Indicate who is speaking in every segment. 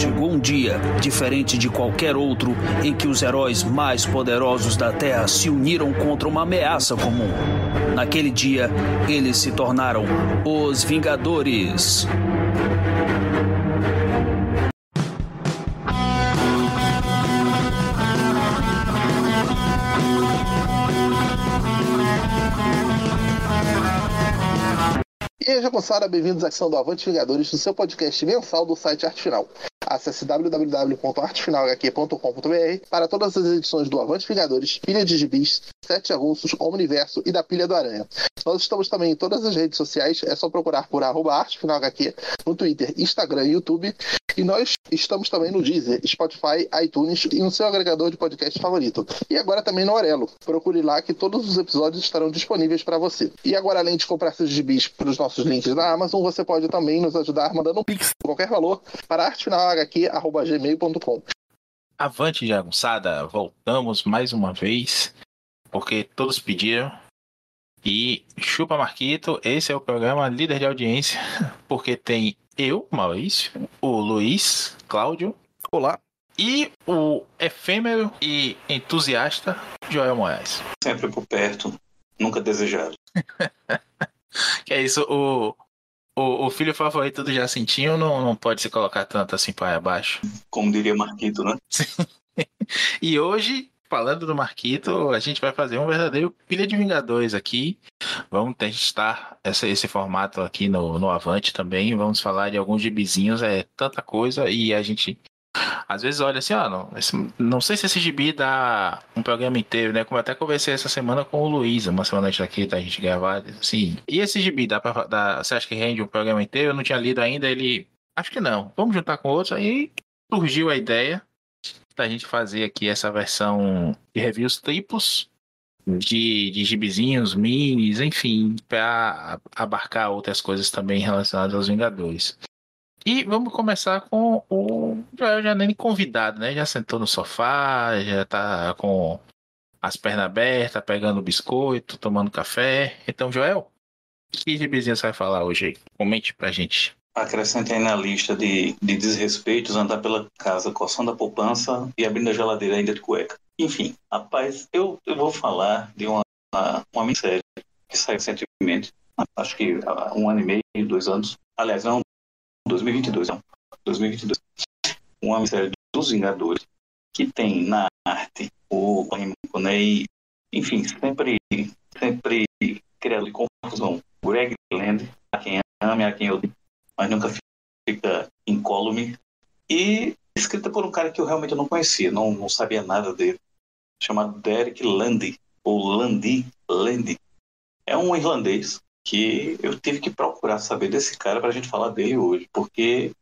Speaker 1: chegou um dia, diferente de qualquer outro, em que os heróis mais poderosos da Terra se uniram contra uma ameaça comum. Naquele dia, eles se tornaram os Vingadores.
Speaker 2: E aí, moçada, bem-vindos à ação do Avante Vingadores, no seu podcast mensal do site Arte Final. Acesse www.artefinalhq.com.br para todas as edições do Avante Vingadores, Pilha de Gibis, Sete Avulsos, Omniverso e da Pilha do Aranha. Nós estamos também em todas as redes sociais, é só procurar por @artefinalhq no Twitter, Instagram e YouTube. E nós estamos também no Deezer, Spotify, iTunes e no seu agregador de podcast favorito. E agora também no Orelo. Procure lá que todos os episódios estarão disponíveis para você. E agora, além de comprar seus gibis pelos nossos links da Amazon, você pode também nos ajudar mandando um pix, qualquer valor, para artefinalhq@gmail.com.
Speaker 3: Avante, jagunçada, voltamos mais uma vez, porque todos pediram. E chupa Marquito, esse é o programa líder de audiência, porque tem eu, Maurício, o Luiz, Cláudio,
Speaker 4: olá,
Speaker 3: e o efêmero e entusiasta Joel Moraes.
Speaker 5: Sempre por perto, nunca desejado.
Speaker 3: Que é isso, o filho favorito do Jacintinho não pode se colocar tanto assim para abaixo.
Speaker 5: Como diria Marquito, né?
Speaker 3: E hoje, falando do Marquito, a gente vai fazer um verdadeiro Pilha de Vingadores aqui. Vamos testar esse formato aqui no Avante também. Vamos falar de alguns gibizinhos, é tanta coisa. E a gente, às vezes, olha assim, não sei se esse gibi dá um programa inteiro, né? Como eu até conversei essa semana com o Luiz, uma semana antes daqui da gente gravar. Assim, e esse gibi, você acha que rende um programa inteiro? Eu não tinha lido ainda, acho que não. Vamos juntar com outros. Aí surgiu a ideia da gente fazer aqui essa versão de reviews triplos de gibizinhos, minis, enfim, para abarcar outras coisas também relacionadas aos Vingadores. E vamos começar com o Joel já nem convidado, né? Já sentou no sofá, já tá com as pernas abertas, pegando biscoito, tomando café. Então, Joel, que gibizinho você vai falar hoje aí? Comente pra gente.
Speaker 5: Acrescentem na lista de desrespeitos andar pela casa coçando a poupança e abrindo a geladeira ainda de cueca. Enfim, rapaz, eu vou falar de uma minissérie que saiu recentemente, acho que há 1 ano e meio, 2 anos. Aliás, não, 2022. Uma minissérie dos Vingadores, que tem na arte o Ney, enfim, sempre criado de confusão. Greg Land, a quem ame, a quem odeia, mas nunca fica incólume, e escrita por um cara que eu realmente não conhecia, não sabia nada dele, chamado Derek Landy, ou Landy. É um irlandês que eu tive que procurar saber desse cara para a gente falar dele hoje, porque,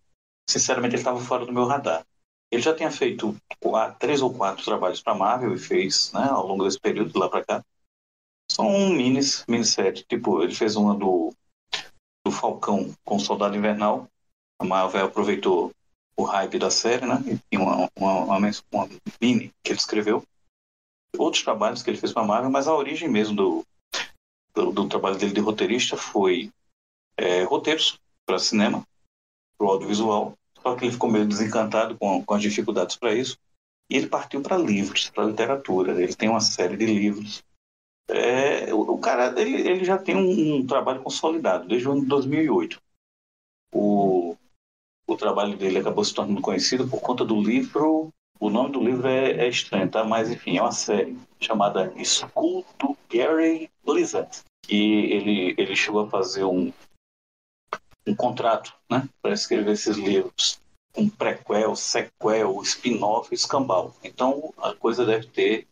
Speaker 5: sinceramente, ele estava fora do meu radar. Ele já tinha feito 3 ou 4 trabalhos para a Marvel e fez, né, ao longo desse período, de lá para cá. São minissérie, tipo, ele fez uma do Falcão com o Soldado Invernal. A Marvel aproveitou o hype da série, né? E uma mini que ele escreveu. Outros trabalhos que ele fez para a Marvel, mas a origem mesmo do trabalho dele de roteirista foi roteiros para cinema, para o audiovisual. Só que ele ficou meio desencantado com as dificuldades para isso. E ele partiu para livros, para literatura. Ele tem uma série de livros. O cara ele já tem um trabalho consolidado desde o ano de 2008. O trabalho dele acabou se tornando conhecido por conta do livro. O nome do livro é estranho, tá? Mas enfim, é uma série chamada School to Gary Blizzard. E ele chegou a fazer um contrato, né, para escrever esses livros, um prequel, sequel, spin-off, escambau. Então a coisa deve ter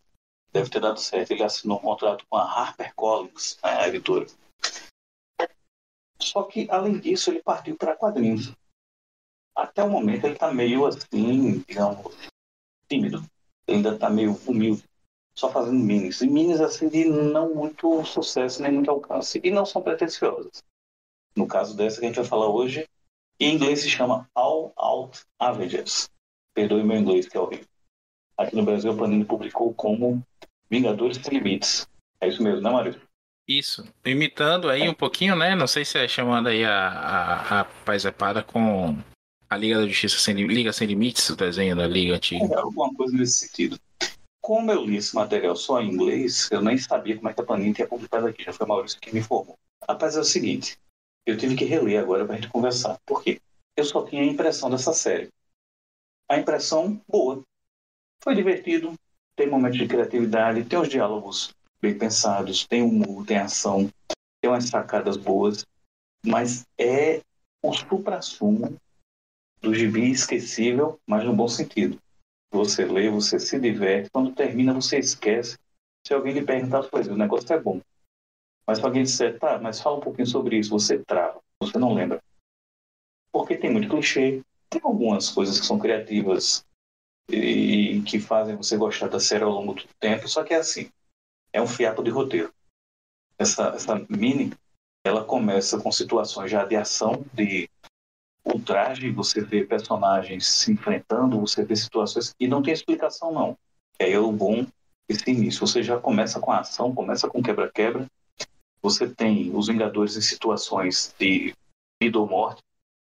Speaker 5: dado certo. Ele assinou um contrato com a HarperCollins, a editora. Só que, além disso, ele partiu para quadrinhos. Até o momento ele está meio assim, digamos, tímido. Ele ainda está meio humilde, só fazendo minis. E minis assim de não muito sucesso, nem muito alcance. E não são pretensiosas. No caso dessa que a gente vai falar hoje, em inglês se chama All Out Avengers. Perdoe meu inglês, que é horrível. Aqui no Brasil, a Panini publicou como Vingadores Sem Limites. É isso mesmo, né, Mário?
Speaker 3: Isso. Imitando aí um pouquinho, né? Não sei se é chamando aí a paisepada com A Liga da Justiça Liga Sem Limites, o desenho da Liga antiga.
Speaker 5: Alguma coisa nesse sentido. Como eu li esse material só em inglês, eu nem sabia como é que a Panini tinha publicado aqui. Já foi o Maurício que me informou. Rapaz, é o seguinte, eu tive que reler agora pra gente conversar. Por quê? Eu só tinha a impressão dessa série. A impressão boa. Foi divertido, tem momentos de criatividade, tem os diálogos bem pensados, tem humor, tem ação, tem umas sacadas boas, mas é o suprassumo do gibi esquecível, mas no bom sentido. Você lê, você se diverte, quando termina você esquece. Se alguém lhe perguntar, o negócio é bom. Mas se alguém disser, tá, mas fala um pouquinho sobre isso, você trava, você não lembra. Porque tem muito clichê, tem algumas coisas que são criativas e que fazem você gostar da série ao longo do tempo, só que é assim, é um fiapo de roteiro. Essa mini, ela começa com situações já de ação, de ultraje, você vê personagens se enfrentando, você vê situações e não tem explicação não. É o bom esse início. Você já começa com a ação, começa com quebra-quebra, você tem os Vingadores em situações de vida ou morte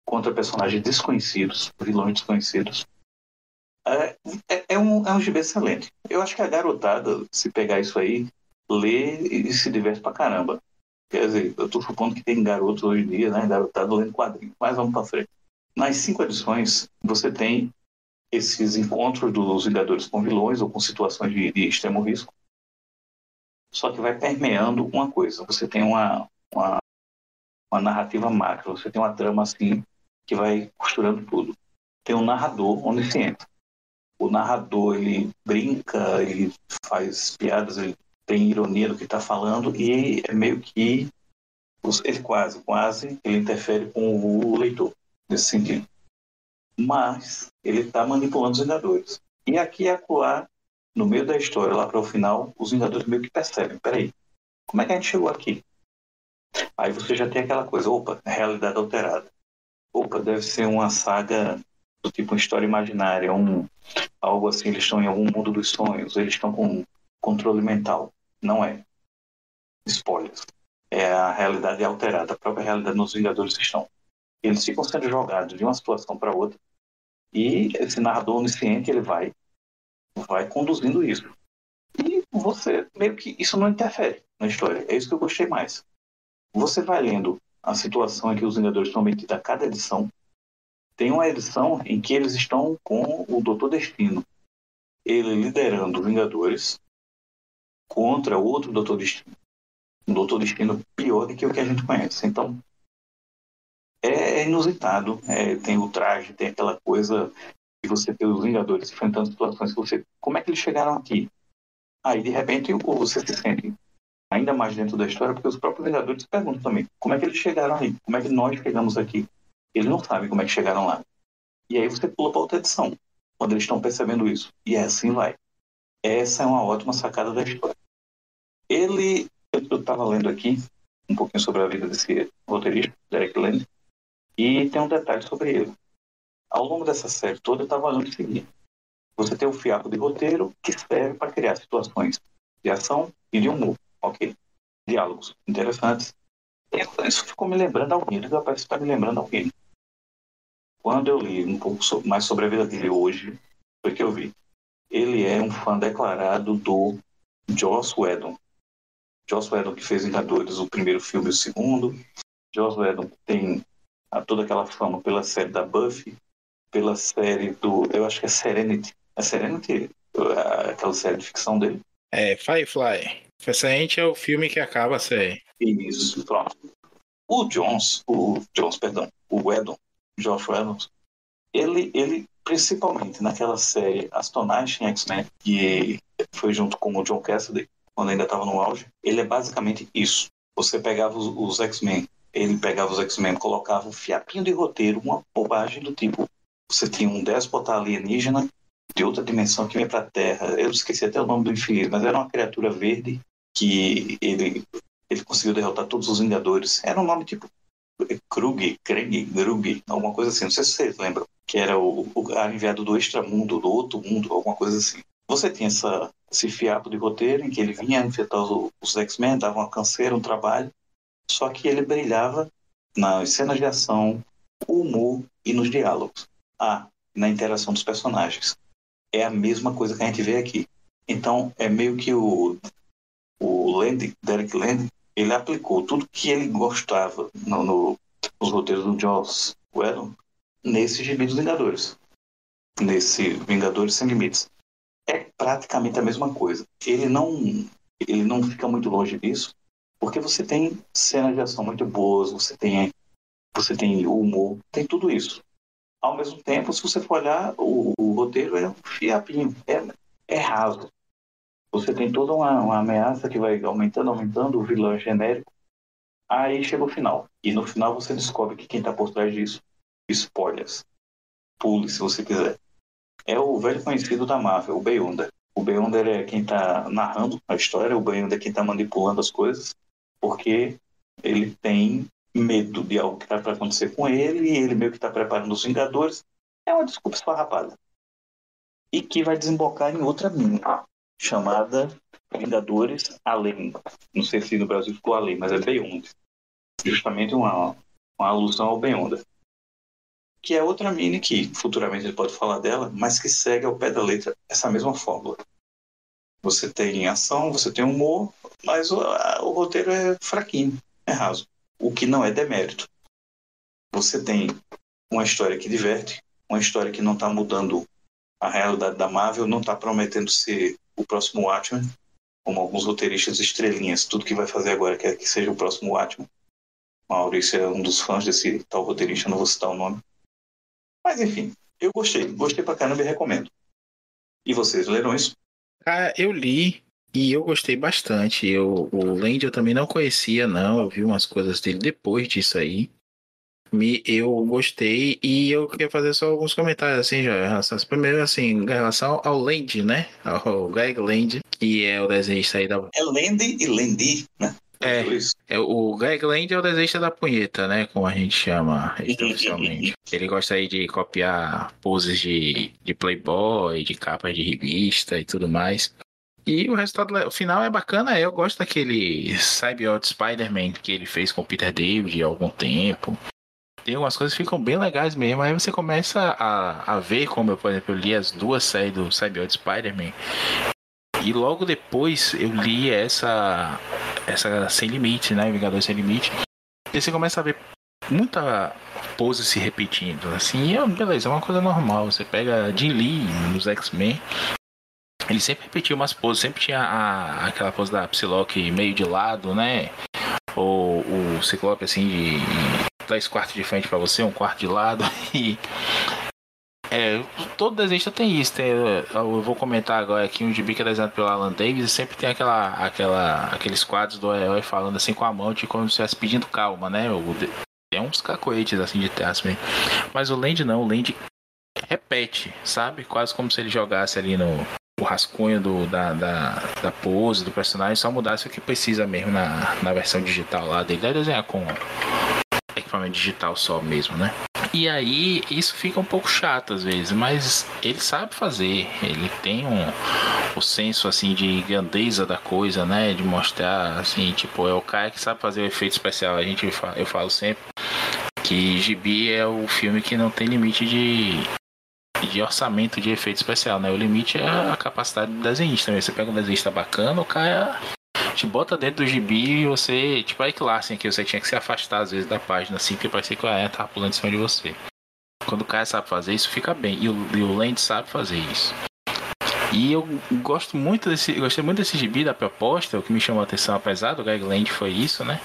Speaker 5: contra personagens desconhecidos, vilões desconhecidos. É um gibi excelente. Eu acho que a garotada, se pegar isso aí, lê e se diverte pra caramba. Quer dizer, eu tô supondo que tem garotos hoje em dia, né, garotada lendo quadrinhos, mas vamos pra frente. Nas 5 edições, você tem esses encontros dos Vingadores com vilões ou com situações de extremo risco, só que vai permeando uma coisa. Você tem uma narrativa macro, você tem uma trama assim que vai costurando tudo. Tem um narrador onisciente. O narrador, ele brinca, ele faz piadas, ele tem ironia do que está falando e é meio que ele quase ele interfere com o leitor nesse sentido. Mas ele está manipulando os Vingadores. E aqui e acolá, no meio da história, lá para o final, os Vingadores meio que percebem, peraí, como é que a gente chegou aqui? Aí você já tem aquela coisa, opa, realidade alterada. Opa, deve ser uma saga do tipo uma história imaginária, algo assim, eles estão em algum mundo dos sonhos, eles estão com controle mental. Não é. Spoilers. É a realidade alterada, a própria realidade nos Vingadores estão. Eles ficam sendo jogados de uma situação para outra e esse narrador onisciente, ele vai conduzindo isso. E você, meio que, isso não interfere na história. É isso que eu gostei mais. Você vai lendo a situação em que os Vingadores estão metidos a cada edição. Tem uma edição em que eles estão com o Doutor Destino. Ele liderando os Vingadores contra outro Doutor Destino. Um Doutor Destino pior do que o que a gente conhece. Então, é inusitado. Tem o traje, tem aquela coisa de você ter os Vingadores enfrentando situações que você... Como é que eles chegaram aqui? Aí, de repente, você se sente ainda mais dentro da história, porque os próprios Vingadores se perguntam também como é que eles chegaram aí? Como é que nós chegamos aqui? Eles não sabem como é que chegaram lá. E aí você pula para outra edição, quando eles estão percebendo isso. E assim vai. Essa é uma ótima sacada da história. Eu estava lendo aqui um pouquinho sobre a vida desse roteirista, Derek Land, e tem um detalhe sobre ele. Ao longo dessa série toda, eu estava olhando o seguinte. Você tem um fiapo de roteiro que serve para criar situações de ação e de humor. Ok. Diálogos interessantes. Isso ficou me lembrando alguém. Parece que está me lembrando alguém. Quando eu li um pouco mais sobre a vida dele hoje, foi que eu vi. Ele é um fã declarado do Joss Whedon. Joss Whedon que fez Vingadores, o primeiro filme e o segundo. Joss Whedon tem toda aquela fama pela série da Buffy, pela série do... Eu acho que é Serenity. É Serenity? Aquela série de ficção dele?
Speaker 3: É, Firefly. Recente é o filme que acaba a série.
Speaker 5: Isso, pronto. O Whedon, Josh Whedon, ele principalmente naquela série Astonishing X-Men, que foi junto com o John Cassidy, quando ainda estava no auge, ele é basicamente isso. Você pegava os X-Men, ele pegava os X-Men, colocava um fiapinho de roteiro, uma bobagem do tipo, você tinha um déspota alienígena de outra dimensão que vem para a Terra, eu esqueci até o nome do infeliz, mas era uma criatura verde que ele conseguiu derrotar todos os Vingadores. Era um nome tipo Krug, alguma coisa assim. Não sei se vocês lembram. Que era o enviado do extramundo, do outro mundo, alguma coisa assim. Você tinha esse fiapo de roteiro em que ele vinha infectar os X-Men, dava uma canseira, um trabalho. Só que ele brilhava nas cenas de ação, o humor e nos diálogos. Na interação dos personagens. É a mesma coisa que a gente vê aqui. Então, é meio que o Derek Land, ele aplicou tudo que ele gostava nos roteiros do Joss Whedon nesse Gibi dos Vingadores. Nesse Vingadores Sem Limites. É praticamente a mesma coisa. Ele não fica muito longe disso, porque você tem cenas de ação muito boas, você tem o humor, tem tudo isso. Ao mesmo tempo, se você for olhar, o roteiro é um fiapinho, é raso. Você tem toda uma ameaça que vai aumentando, o vilão é genérico. Aí chega o final. E no final você descobre que quem está por trás disso, spoilers, pule se você quiser, é o velho conhecido da Marvel, o Beyonder. O Beyonder é quem está narrando a história, o Beyonder é quem está manipulando as coisas, porque ele tem medo de algo que está para acontecer com ele, e ele meio que está preparando os Vingadores. É uma desculpa esfarrapada. E que vai desembocar em outra mina, chamada Vingadores Além. Não sei se no Brasil ficou Além, mas é Beyond. Justamente uma alusão ao Beyonder. Que é outra mini que futuramente ele pode falar dela, mas que segue ao pé da letra essa mesma fórmula. Você tem ação, você tem humor, mas o roteiro é fraquinho, é raso. O que não é demérito. Você tem uma história que diverte, uma história que não está mudando a realidade da Marvel, não está prometendo ser o próximo Watchmen, como alguns roteiristas estrelinhas, tudo que vai fazer agora quer que seja o próximo Watchmen. Maurício é um dos fãs desse tal roteirista, não vou citar o nome. Mas enfim, eu gostei pra caramba e recomendo. E vocês leram isso?
Speaker 3: Cara, eu li e eu gostei bastante. O Land eu também não conhecia, não. Eu vi umas coisas dele depois disso aí. Eu gostei e eu queria fazer só alguns comentários, assim, já. Primeiro, assim, em relação ao Land, né? Ao Greg Land, que é o desenhista aí da...
Speaker 5: É Landy e Landy, né?
Speaker 3: O Greg Land é o desenhista da punheta, né? Como a gente chama oficialmente. Ele gosta aí de copiar poses de Playboy, de capas de revista e tudo mais. E o resultado final é bacana. Eu gosto daquele Symbiote Spider-Man que ele fez com o Peter David há algum tempo. Tem algumas coisas que ficam bem legais mesmo. Aí você começa a ver, como eu, por exemplo, eu li as duas séries do Symbiote Spider-Man. E logo depois eu li essa Sem Limite, né? Vingadores Sem Limite. E você começa a ver muita pose se repetindo. Assim, beleza, é uma coisa normal. Você pega Jim Lee nos X-Men. Ele sempre repetia umas poses. Sempre tinha aquela pose da Psylocke meio de lado, né? Ou o Ciclope assim de 3 quartos de frente pra você, 1 quarto de lado. E todo desenhista tem isso. Eu vou comentar agora aqui um gibi que é desenhado pelo Alan Davis e sempre tem aqueles quadros do herói falando assim com a mão, de como se estivesse pedindo calma, né? Tem uns cacoetes assim de traço mesmo. Mas o Land não, o Land repete, sabe? Quase como se ele jogasse ali no rascunho da pose do personagem, só mudasse o que precisa mesmo na versão digital lá dele. Deve desenhar com equipamento digital só mesmo, né? E aí, isso fica um pouco chato às vezes, mas ele sabe fazer, ele tem o senso, assim, de grandeza da coisa, né, de mostrar, assim, tipo, é o cara que sabe fazer o efeito especial. Eu falo sempre que Gibi é o filme que não tem limite de orçamento de efeito especial, né, o limite é a capacidade do desenhista, né? Você pega um desenhista bacana, o cara te bota dentro do gibi e você, tipo a Ike Larsen, que você tinha que se afastar às vezes da página assim, porque parecia que o tava pulando em cima de você. Quando o cara sabe fazer isso, fica bem. E o Land sabe fazer isso. E eu gostei muito desse gibi, da proposta. O que me chamou a atenção, apesar do Greg Land, foi isso, né?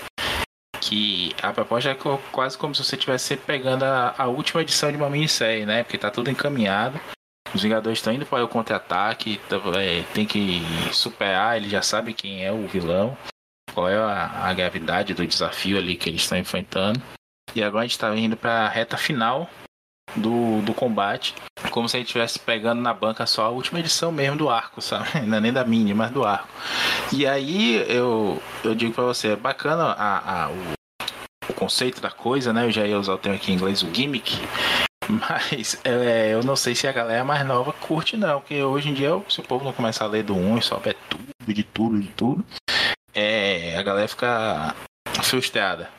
Speaker 3: Que a proposta é quase como se você estivesse pegando a última edição de uma minissérie, né? Porque tá tudo encaminhado. Os Vingadores estão indo para o contra-ataque, tem que superar, ele já sabe quem é o vilão, qual é a gravidade do desafio ali que eles estão enfrentando. E agora a gente está indo para a reta final do combate, como se a gente estivesse pegando na banca só a última edição mesmo do arco, sabe? Não é nem da mini, mas do arco. E aí eu digo para você, é bacana o conceito da coisa, né? Eu já ia usar o termo aqui em inglês, o gimmick. Mas eu não sei se a galera mais nova curte não, porque hoje em dia, se o povo não começar a ler do 1 e souber tudo, a galera fica frustrada.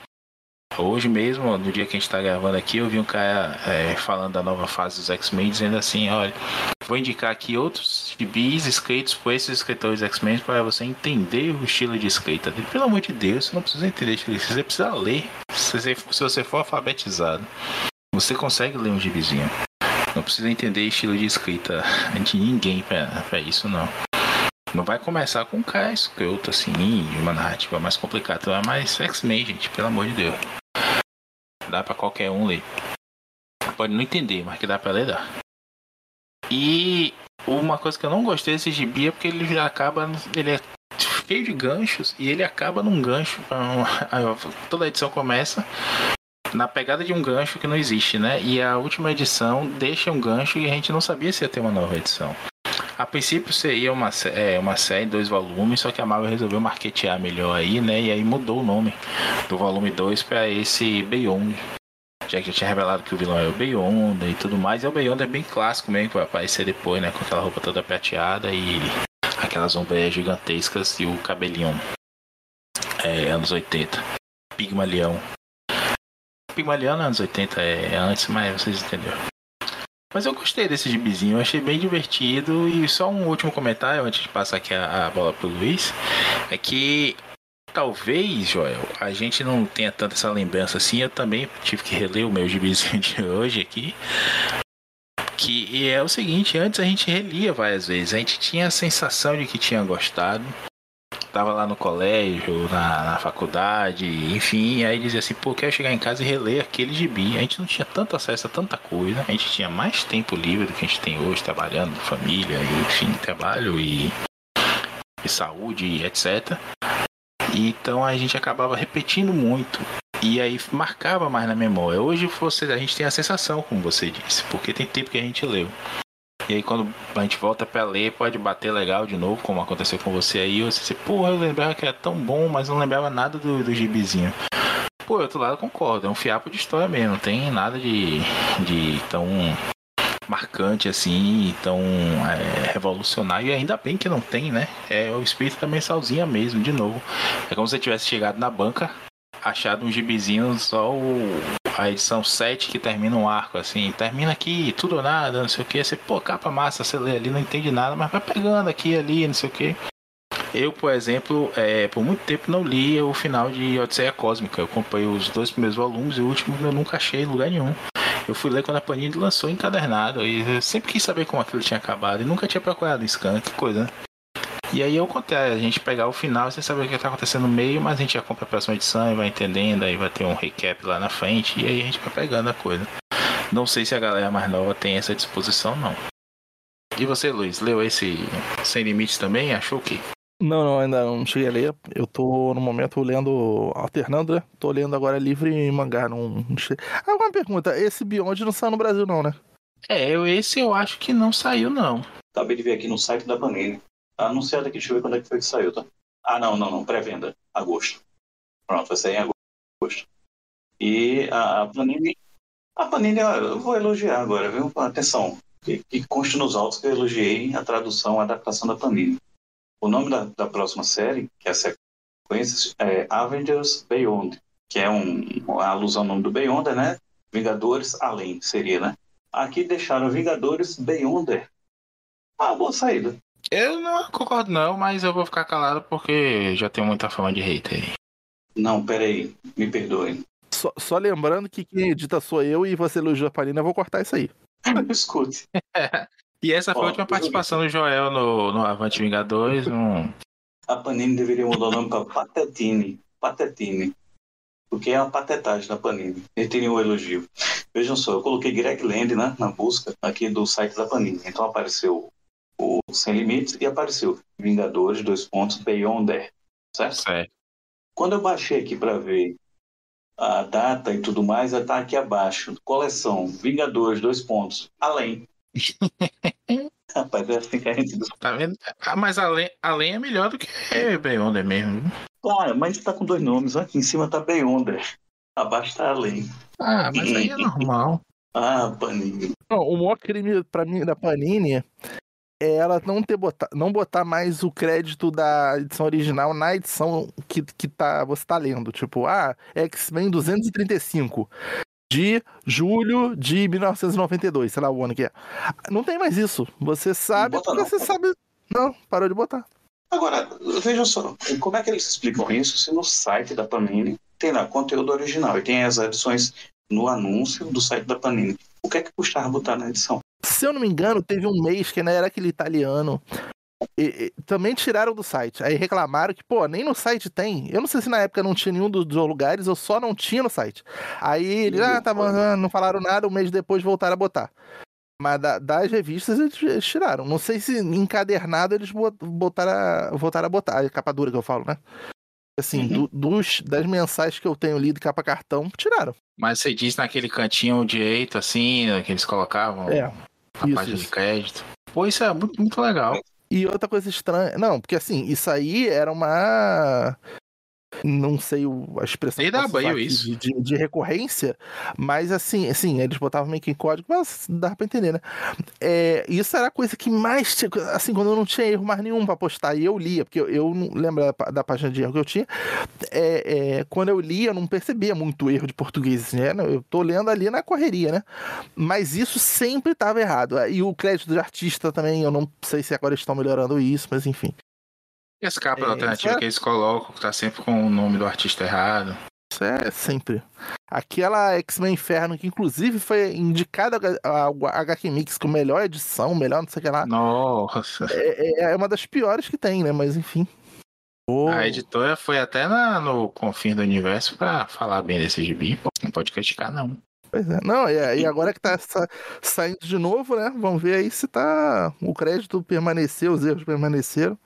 Speaker 3: Hoje mesmo, no dia que a gente tá gravando aqui, eu vi um cara falando da nova fase dos X-Men, dizendo assim, olha, vou indicar aqui outros gibis escritos por esses escritores X-Men para você entender o estilo de escrita dele. Pelo amor de Deus, você não precisa entender o estilo de escrita, você precisa ler. Se você for alfabetizado, você consegue ler um gibizinho. Não precisa entender estilo de escrita de ninguém pra isso, não. Não vai começar com um cara escroto, assim, uma narrativa mais complicada. Mas X-Men, gente, pelo amor de Deus. Dá pra qualquer um ler. Pode não entender, mas que dá pra ler, dá. E uma coisa que eu não gostei desse gibi é porque ele acaba... Ele é cheio de ganchos e ele acaba num gancho. Toda edição começa na pegada de um gancho que não existe, né? E a última edição deixa um gancho e a gente não sabia se ia ter uma nova edição. A princípio seria uma série, 2 volumes, só que a Marvel resolveu marketear melhor aí, né? E aí mudou o nome do volume 2 para esse Beyond. Já que já tinha revelado que o vilão é o Beyond e tudo mais. E o Beyond é bem clássico mesmo, que vai aparecer depois, né? Com aquela roupa toda prateada e aquelas ombreiras gigantescas e o cabelinho anos 80. Pigmalião. Pigmalião não é anos 80, é antes, mas vocês entenderam. Mas eu gostei desse gibizinho, eu achei bem divertido. E só um último comentário antes de passar aqui a bola pro Luiz. É que talvez, Joel, a gente não tenha tanta essa lembrança assim. Eu também tive que reler o meu gibizinho de hoje aqui. Que é o seguinte, antes a gente relia várias vezes. A gente tinha a sensação de que tinha gostado. Tava lá no colégio, na faculdade, enfim, aí dizia assim, pô, quero chegar em casa e reler aquele gibi. A gente não tinha tanto acesso a tanta coisa, a gente tinha mais tempo livre do que a gente tem hoje, trabalhando, família, enfim, trabalho e saúde, etc. E então a gente acabava repetindo muito. E aí marcava mais na memória. Hoje a gente tem a sensação, como você disse, porque tem tempo que a gente leu. E aí quando a gente volta pra ler, pode bater legal de novo, como aconteceu com você aí. Você diz, porra, eu lembrava que era tão bom, mas não lembrava nada do gibizinho. Pô, outro lado concordo, é um fiapo de história mesmo, não tem nada de tão marcante assim, tão revolucionário. E ainda bem que não tem, né? É o espírito da mensalzinha mesmo, de novo. É como se você tivesse chegado na banca, achado um gibizinho, só a edição 7 que termina um arco, assim, termina aqui, tudo ou nada, não sei o que, você, pô, capa massa, você lê ali, não entende nada, mas vai pegando aqui, ali, não sei o que. Eu, por exemplo, por muito tempo não li o final de Odisseia Cósmica, eu comprei os 2 primeiros volumes e o último eu nunca achei em lugar nenhum. Eu fui ler quando a Panini lançou encadernado, e eu sempre quis saber como aquilo tinha acabado, e nunca tinha procurado em scan, que coisa, né? E aí é o contrário, a gente pegar o final e você saber o que está acontecendo no meio, mas a gente já compra a próxima edição e vai entendendo, aí vai ter um recap lá na frente e aí a gente vai pegando a coisa. Não sei se a galera mais nova tem essa disposição, não. E você, Luiz, leu esse Sem Limites também? Achou o quê?
Speaker 4: Não, ainda não cheguei a ler. Eu tô no momento lendo, alternando, né? Tô lendo agora livre e mangá. Uma pergunta, esse Beyond não saiu no Brasil não, né?
Speaker 3: Esse eu acho que não saiu, não.
Speaker 5: Acabei de ver aqui no site da Panini. Anunciado aqui, deixa eu ver quando é que foi que saiu, tá? Não, pré-venda, agosto. Pronto, vai sair em agosto. E a Panini, eu vou elogiar agora, viu? Atenção, que conste nos autos que eu elogiei a tradução, a adaptação da Panini. O nome da próxima série, que é a sequência, é Avengers Beyond, que é uma alusão ao nome do Beyonder, né? Vingadores Além, seria, né? Aqui deixaram Vingadores Beyonder. Boa saída.
Speaker 3: Eu não concordo não, mas eu vou ficar calado porque já tenho muita fama de hater aí.
Speaker 5: Não, peraí, me perdoem.
Speaker 4: Só lembrando que quem edita sou eu e você elogiou a Panini, eu vou cortar isso aí.
Speaker 5: Escute.
Speaker 3: E essa foi a última participação do Joel no Avante Vingadores.
Speaker 5: A Panini deveria mudar o nome para Patetine. Porque é uma patetagem da Panini. Ele tem um elogio. Vejam só, eu coloquei Greg Land, né, na busca aqui do site da Panini. Então apareceu o Sem Limites e apareceu Vingadores, Beyonder, certo? Quando eu baixei aqui para ver a data e tudo mais, está aqui abaixo, coleção Vingadores, Além. Rapaz, é assim que a gente...
Speaker 3: Tá vendo? Mas além é melhor do que Beyonder mesmo.
Speaker 5: Claro, mas está com 2 nomes, aqui em cima está Beyonder, abaixo está Além.
Speaker 3: Mas aí é normal.
Speaker 5: Panini.
Speaker 4: Não, o maior crime pra mim da Panini é ela não botar mais o crédito da edição original na edição que você tá lendo. Tipo, X-Men 235 de julho de 1992, sei lá o ano que é. Não tem mais isso. Você sabe
Speaker 5: Bota
Speaker 4: porque
Speaker 5: não.
Speaker 4: você sabe. Não, parou de botar.
Speaker 5: Agora, veja só, como é que eles explicam isso se no site da Panini tem lá conteúdo original e tem as edições no anúncio do site da Panini? O que é que custava botar na edição?
Speaker 4: Se eu não me engano, teve um mês que ainda era aquele italiano. E também tiraram do site. Aí reclamaram que, pô, nem no site tem. Eu não sei se na época não tinha nenhum dos lugares, ou só não tinha no site. Aí eles, tá bom, não falaram nada, um mês depois voltaram a botar. Mas das revistas eles tiraram. Não sei se encadernado eles voltaram a botar. A capa dura que eu falo, né? Assim, das mensais que eu tenho lido capa cartão, tiraram.
Speaker 3: Mas você diz naquele cantinho direito, assim, que eles colocavam a página de crédito. Pô, isso é muito, muito legal.
Speaker 4: E outra coisa estranha... Não, porque assim, isso aí era uma... Não sei a expressão que posso usar aqui de recorrência, mas assim, eles botavam meio que em código, mas dá pra entender, né? Isso era a coisa que mais tinha, assim, quando eu não tinha erro mais nenhum pra postar, e eu lia, porque eu não lembro da página de erro que eu tinha, quando eu lia, eu não percebia muito erro de português, assim, eu tô lendo ali na correria, né? Mas isso sempre tava errado, e o crédito de artista também, eu não sei se agora estão melhorando isso, mas enfim.
Speaker 3: E as capas alternativas que eles colocam, que tá sempre com o nome do artista errado.
Speaker 4: Isso é sempre. Aquela X-Men Inferno, que inclusive foi indicada a HQ Mix com melhor edição, melhor não sei o que lá.
Speaker 3: Nossa.
Speaker 4: É uma das piores que tem, né? Mas enfim.
Speaker 3: A editora foi até no Confins do Universo pra falar bem desse gibi. Pô, não pode criticar, não.
Speaker 4: Pois é. Não, e agora que tá saindo de novo, né? Vamos ver aí se o crédito permaneceu, os erros permaneceram.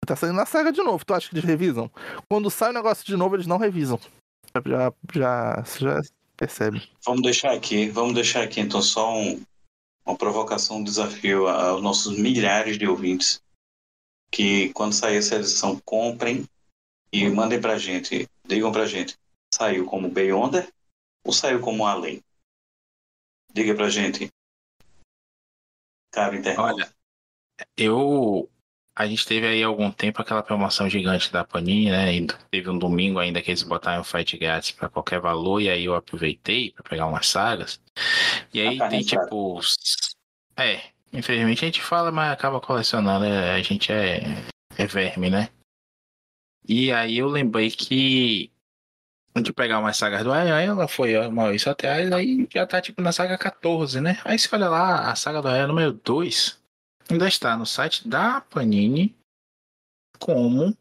Speaker 4: Tá saindo na saga de novo. Tu acha que eles revisam? Quando sai o negócio de novo, eles não revisam. Já percebe.
Speaker 5: Vamos deixar aqui então só uma provocação, um desafio aos nossos milhares de ouvintes que quando sair essa edição comprem e mandem pra gente, digam pra gente, saiu como Beyonder ou saiu como Além? Diga pra gente, cara internauta.
Speaker 3: Olha, a gente teve aí algum tempo aquela promoção gigante da Panini, né? E teve um domingo ainda que eles botaram frete grátis para qualquer valor, e aí eu aproveitei para pegar umas sagas. E aí tem tipo. Infelizmente a gente fala, mas acaba colecionando, né? A gente é verme, né? E aí eu lembrei que de pegar umas sagas do Aranha, ela foi isso atrás, aí já tá tipo na saga 14, né? Aí você olha lá, a saga do Aranha número 2. Ainda está no site da Panini como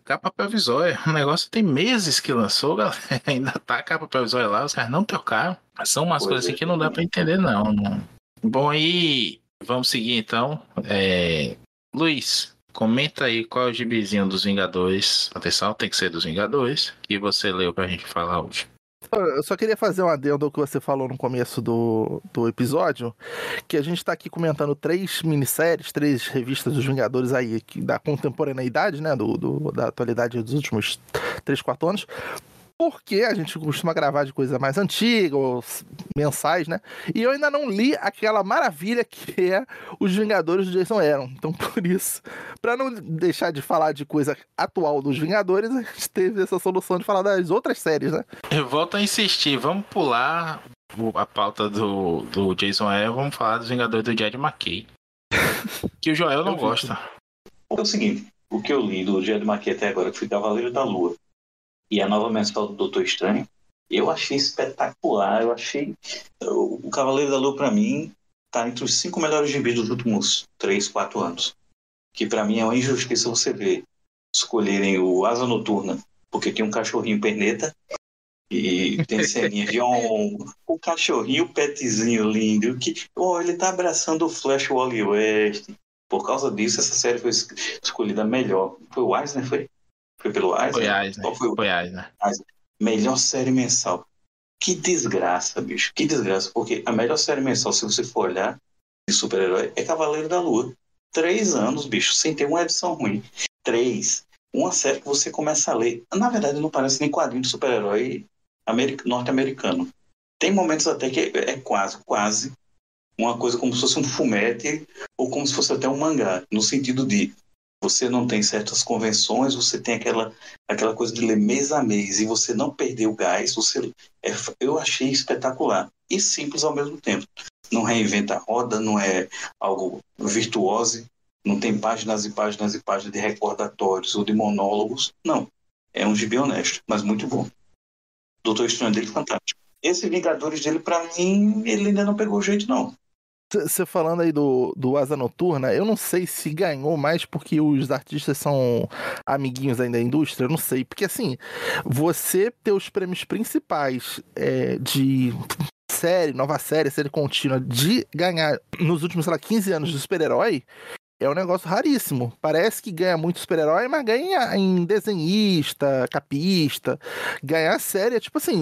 Speaker 3: capa provisória. O negócio tem meses que lançou, galera. Ainda tá a capa provisória lá, os caras não trocaram. São umas coisas assim que não dá pra entender, não. Bom, aí vamos seguir então. Luiz, comenta aí qual é o gibizinho dos Vingadores. Atenção, tem que ser dos Vingadores. Que você leu pra gente falar hoje.
Speaker 4: Eu só queria fazer um adendo ao que você falou no começo do episódio, que a gente tá aqui comentando 3 minisséries, 3 revistas dos Vingadores aí, da contemporaneidade, né, da atualidade dos últimos 3, 4 anos, porque a gente costuma gravar de coisa mais antiga, ou mensais, né, e eu ainda não li aquela maravilha que é os Vingadores do Jason Aaron. Então, por isso, pra não deixar de falar de coisa atual dos Vingadores, a gente teve essa solução de falar das outras séries, né?
Speaker 3: Eu volto a insistir, vamos pular a pauta do Jason Aaron, vamos falar dos Vingadores do Jed McKay. Que o Joel não gosta.
Speaker 5: É o seguinte, o que eu li do Jed McKay até agora, que foi Cavaleiro da Lua, e a nova mensal do Doutor Estranho, eu achei espetacular. Eu achei... O Cavaleiro da Lua, pra mim, tá entre os 5 melhores gibis dos últimos 3, 4 anos. Que pra mim é uma injustiça você ver escolherem o Asa Noturna, porque tem um cachorrinho perneta, e tem ceninha de um cachorrinho petzinho lindo, que ele tá abraçando o Flash Wally West. Por causa disso, essa série foi escolhida melhor. Foi o Eisner, foi? Foi pelo Eisner?
Speaker 3: Foi Eisner.
Speaker 5: Melhor série mensal. Que desgraça, bicho. Que desgraça. Porque a melhor série mensal, se você for olhar, de super-herói, é Cavaleiro da Lua. 3 anos, bicho, sem ter uma edição ruim. 3. Uma série que você começa a ler. Na verdade, não parece nem quadrinho de super-herói norte-americano. Tem momentos até que é quase uma coisa como se fosse um fumete ou como se fosse até um mangá, no sentido de você não tem certas convenções, você tem aquela coisa de ler mês a mês e você não perder o gás. Eu achei espetacular e simples ao mesmo tempo. Não reinventa a roda, não é algo virtuoso, não tem páginas e páginas e páginas de recordatórios ou de monólogos. Não. É um gibi honesto, mas muito bom. Doutor Estranho dele, fantástico. Esse Vingadores dele, pra mim, ele ainda não pegou o jeito, não.
Speaker 4: Você falando aí do Asa Noturna, eu não sei se ganhou mais porque os artistas são amiguinhos ainda da indústria, eu não sei. Porque assim, você ter os prêmios principais de nova série contínua, de ganhar nos últimos, sei lá, 15 anos de super-herói, é um negócio raríssimo. Parece que ganha muito super-herói, mas ganha em desenhista, capista. Ganhar série é tipo assim,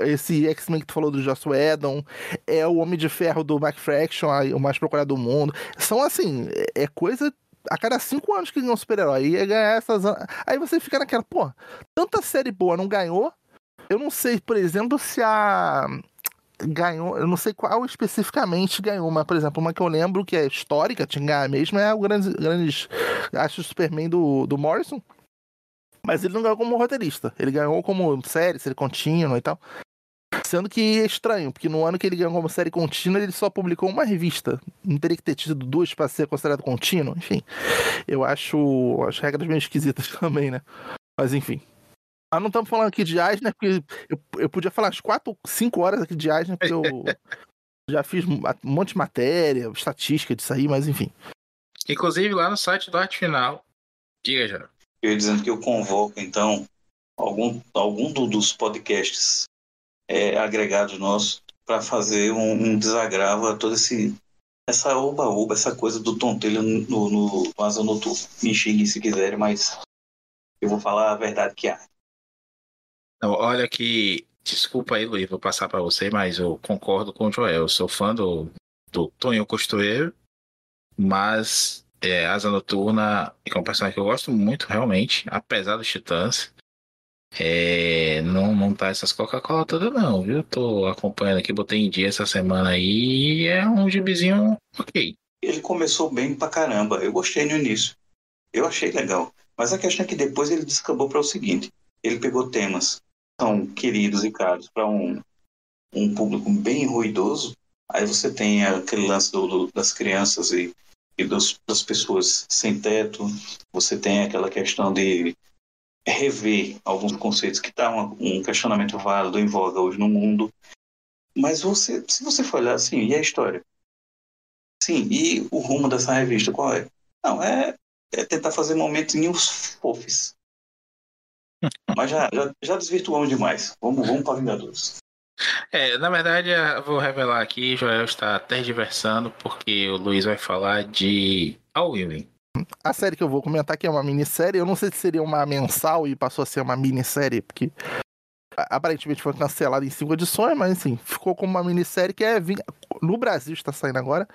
Speaker 4: esse X-Men que tu falou do Joss Whedon, é o Homem de Ferro do Mike Fraction, o mais procurado do mundo. São assim, é coisa a cada 5 anos que ganha um super-herói. E é ganhar essas... Aí você fica naquela, pô, tanta série boa não ganhou. Eu não sei, por exemplo, se ganhou, eu não sei qual especificamente ganhou, mas, por exemplo, uma que eu lembro que é histórica, tinha que ganhar mesmo, é o grande acho o Superman do Morrison, mas ele não ganhou como roteirista, ele ganhou como série contínua e tal, sendo que é estranho, porque no ano que ele ganhou como série contínua, ele só publicou uma revista, não teria que ter tido 2 para ser considerado contínuo, enfim, eu acho as regras meio esquisitas também, né, mas enfim. Mas não estamos falando aqui de Eisner, porque eu podia falar as 4 ou 5 horas aqui de Eisner, porque eu já fiz um monte de matéria, estatística disso aí, mas enfim.
Speaker 3: Inclusive lá no site do Arte Final. Diga, já.
Speaker 5: Eu ia dizendo que eu convoco, então, algum dos podcasts agregados nossos para fazer um desagravo a toda essa oba-oba, essa coisa do tontelho no Asa Noturna. Me xinguem se quiserem, mas eu vou falar a verdade que há.
Speaker 3: Não, olha que... Desculpa aí, Luiz, vou passar para você, mas eu concordo com o Joel. Eu sou fã do Tonho Costureiro, mas Asa Noturna é um personagem que eu gosto muito, realmente, apesar dos Titãs. Não tá essas Coca-Cola todas, não, viu? Eu tô acompanhando aqui, botei em dia essa semana aí e é um gibizinho ok.
Speaker 5: Ele começou bem pra caramba, eu gostei no início. Eu achei legal. Mas a questão é que depois ele descambou para o seguinte: ele pegou temas são queridos e caros para um público bem ruidoso. Aí você tem aquele lance das crianças e das pessoas sem teto. Você tem aquela questão de rever alguns conceitos que tá um questionamento válido em voga hoje no mundo. Mas se você for olhar assim, e a história? Sim, e o rumo dessa revista qual é? Não, é tentar fazer momentinhos fofos. Mas já desvirtuamos demais. Vamos para Vingadores.
Speaker 3: Na verdade, eu vou revelar aqui, Joel está tergiversando, porque o Luiz vai falar de All Women.
Speaker 4: A série que eu vou comentar aqui é uma minissérie. Eu não sei se seria uma mensal e passou a ser uma minissérie, porque aparentemente foi cancelada em 5 edições, mas assim, ficou como uma minissérie que no Brasil está saindo agora,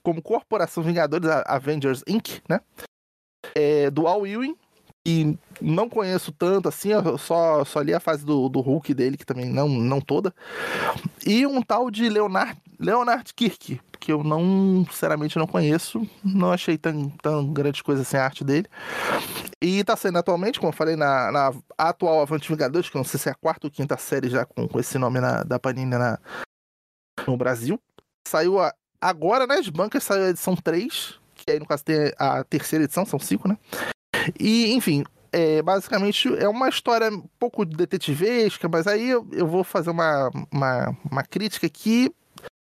Speaker 4: como Corporação Vingadores, Avengers Inc., né? Do Al Ewing, e não conheço tanto assim, eu só li a fase do Hulk dele, que também não toda. E um tal de Leonard Kirk, que eu sinceramente não conheço, não achei tão grande coisa assim a arte dele. E tá saindo atualmente, como eu falei, na atual Avante Vingadores, que eu não sei se é a 4ª ou 5ª série já com esse nome da Panini no Brasil. Saiu agora nas bancas, saiu a edição 3, que aí no caso tem a 3ª edição, são 5, né? E, enfim, basicamente é uma história um pouco detetivesca, mas aí eu vou fazer uma crítica que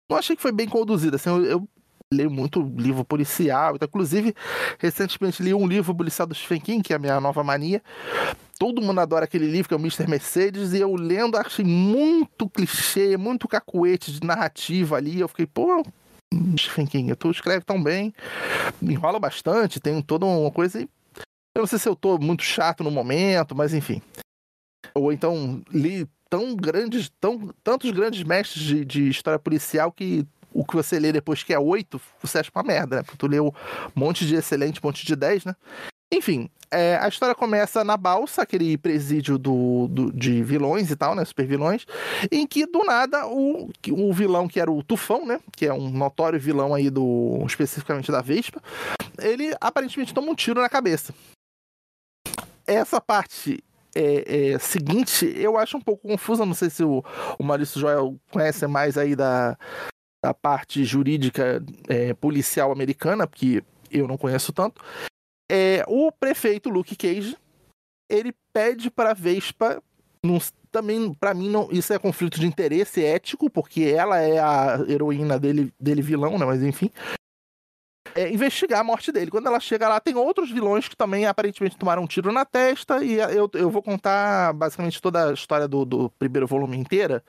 Speaker 4: não achei que foi bem conduzida. Assim, eu leio muito livro policial, então, inclusive, recentemente li um livro policial do Stephen King, que é a minha nova mania. Todo mundo adora aquele livro, que é o Mr. Mercedes, e eu lendo achei muito clichê, muito cacuete de narrativa ali. Eu fiquei, pô, Stephen King, tu escreve tão bem, enrola bastante, tem toda uma coisa. Eu não sei se eu tô muito chato no momento, mas enfim. Ou então li tantos grandes mestres de história policial que o que você lê depois que é 8, você acha uma merda, né? Porque tu leu um monte de excelente, um monte de 10, né? Enfim, a história começa na Balsa, aquele presídio de vilões e tal, né? Super vilões, em que do nada o vilão que era o Tufão, né? Que é um notório vilão aí especificamente da Vespa, ele aparentemente toma um tiro na cabeça. Essa parte seguinte eu acho um pouco confusa, não sei se o Maurício Joel conhece mais aí da parte jurídica policial americana, porque eu não conheço tanto. O prefeito Luke Cage, ele pede para Vespa, também para mim não, isso é conflito de interesse ético, porque ela é a heroína dele vilão, né? Mas enfim, investigar a morte dele. Quando ela chega lá, tem outros vilões que também aparentemente tomaram um tiro na testa, e eu vou contar basicamente toda a história do primeiro volume inteira,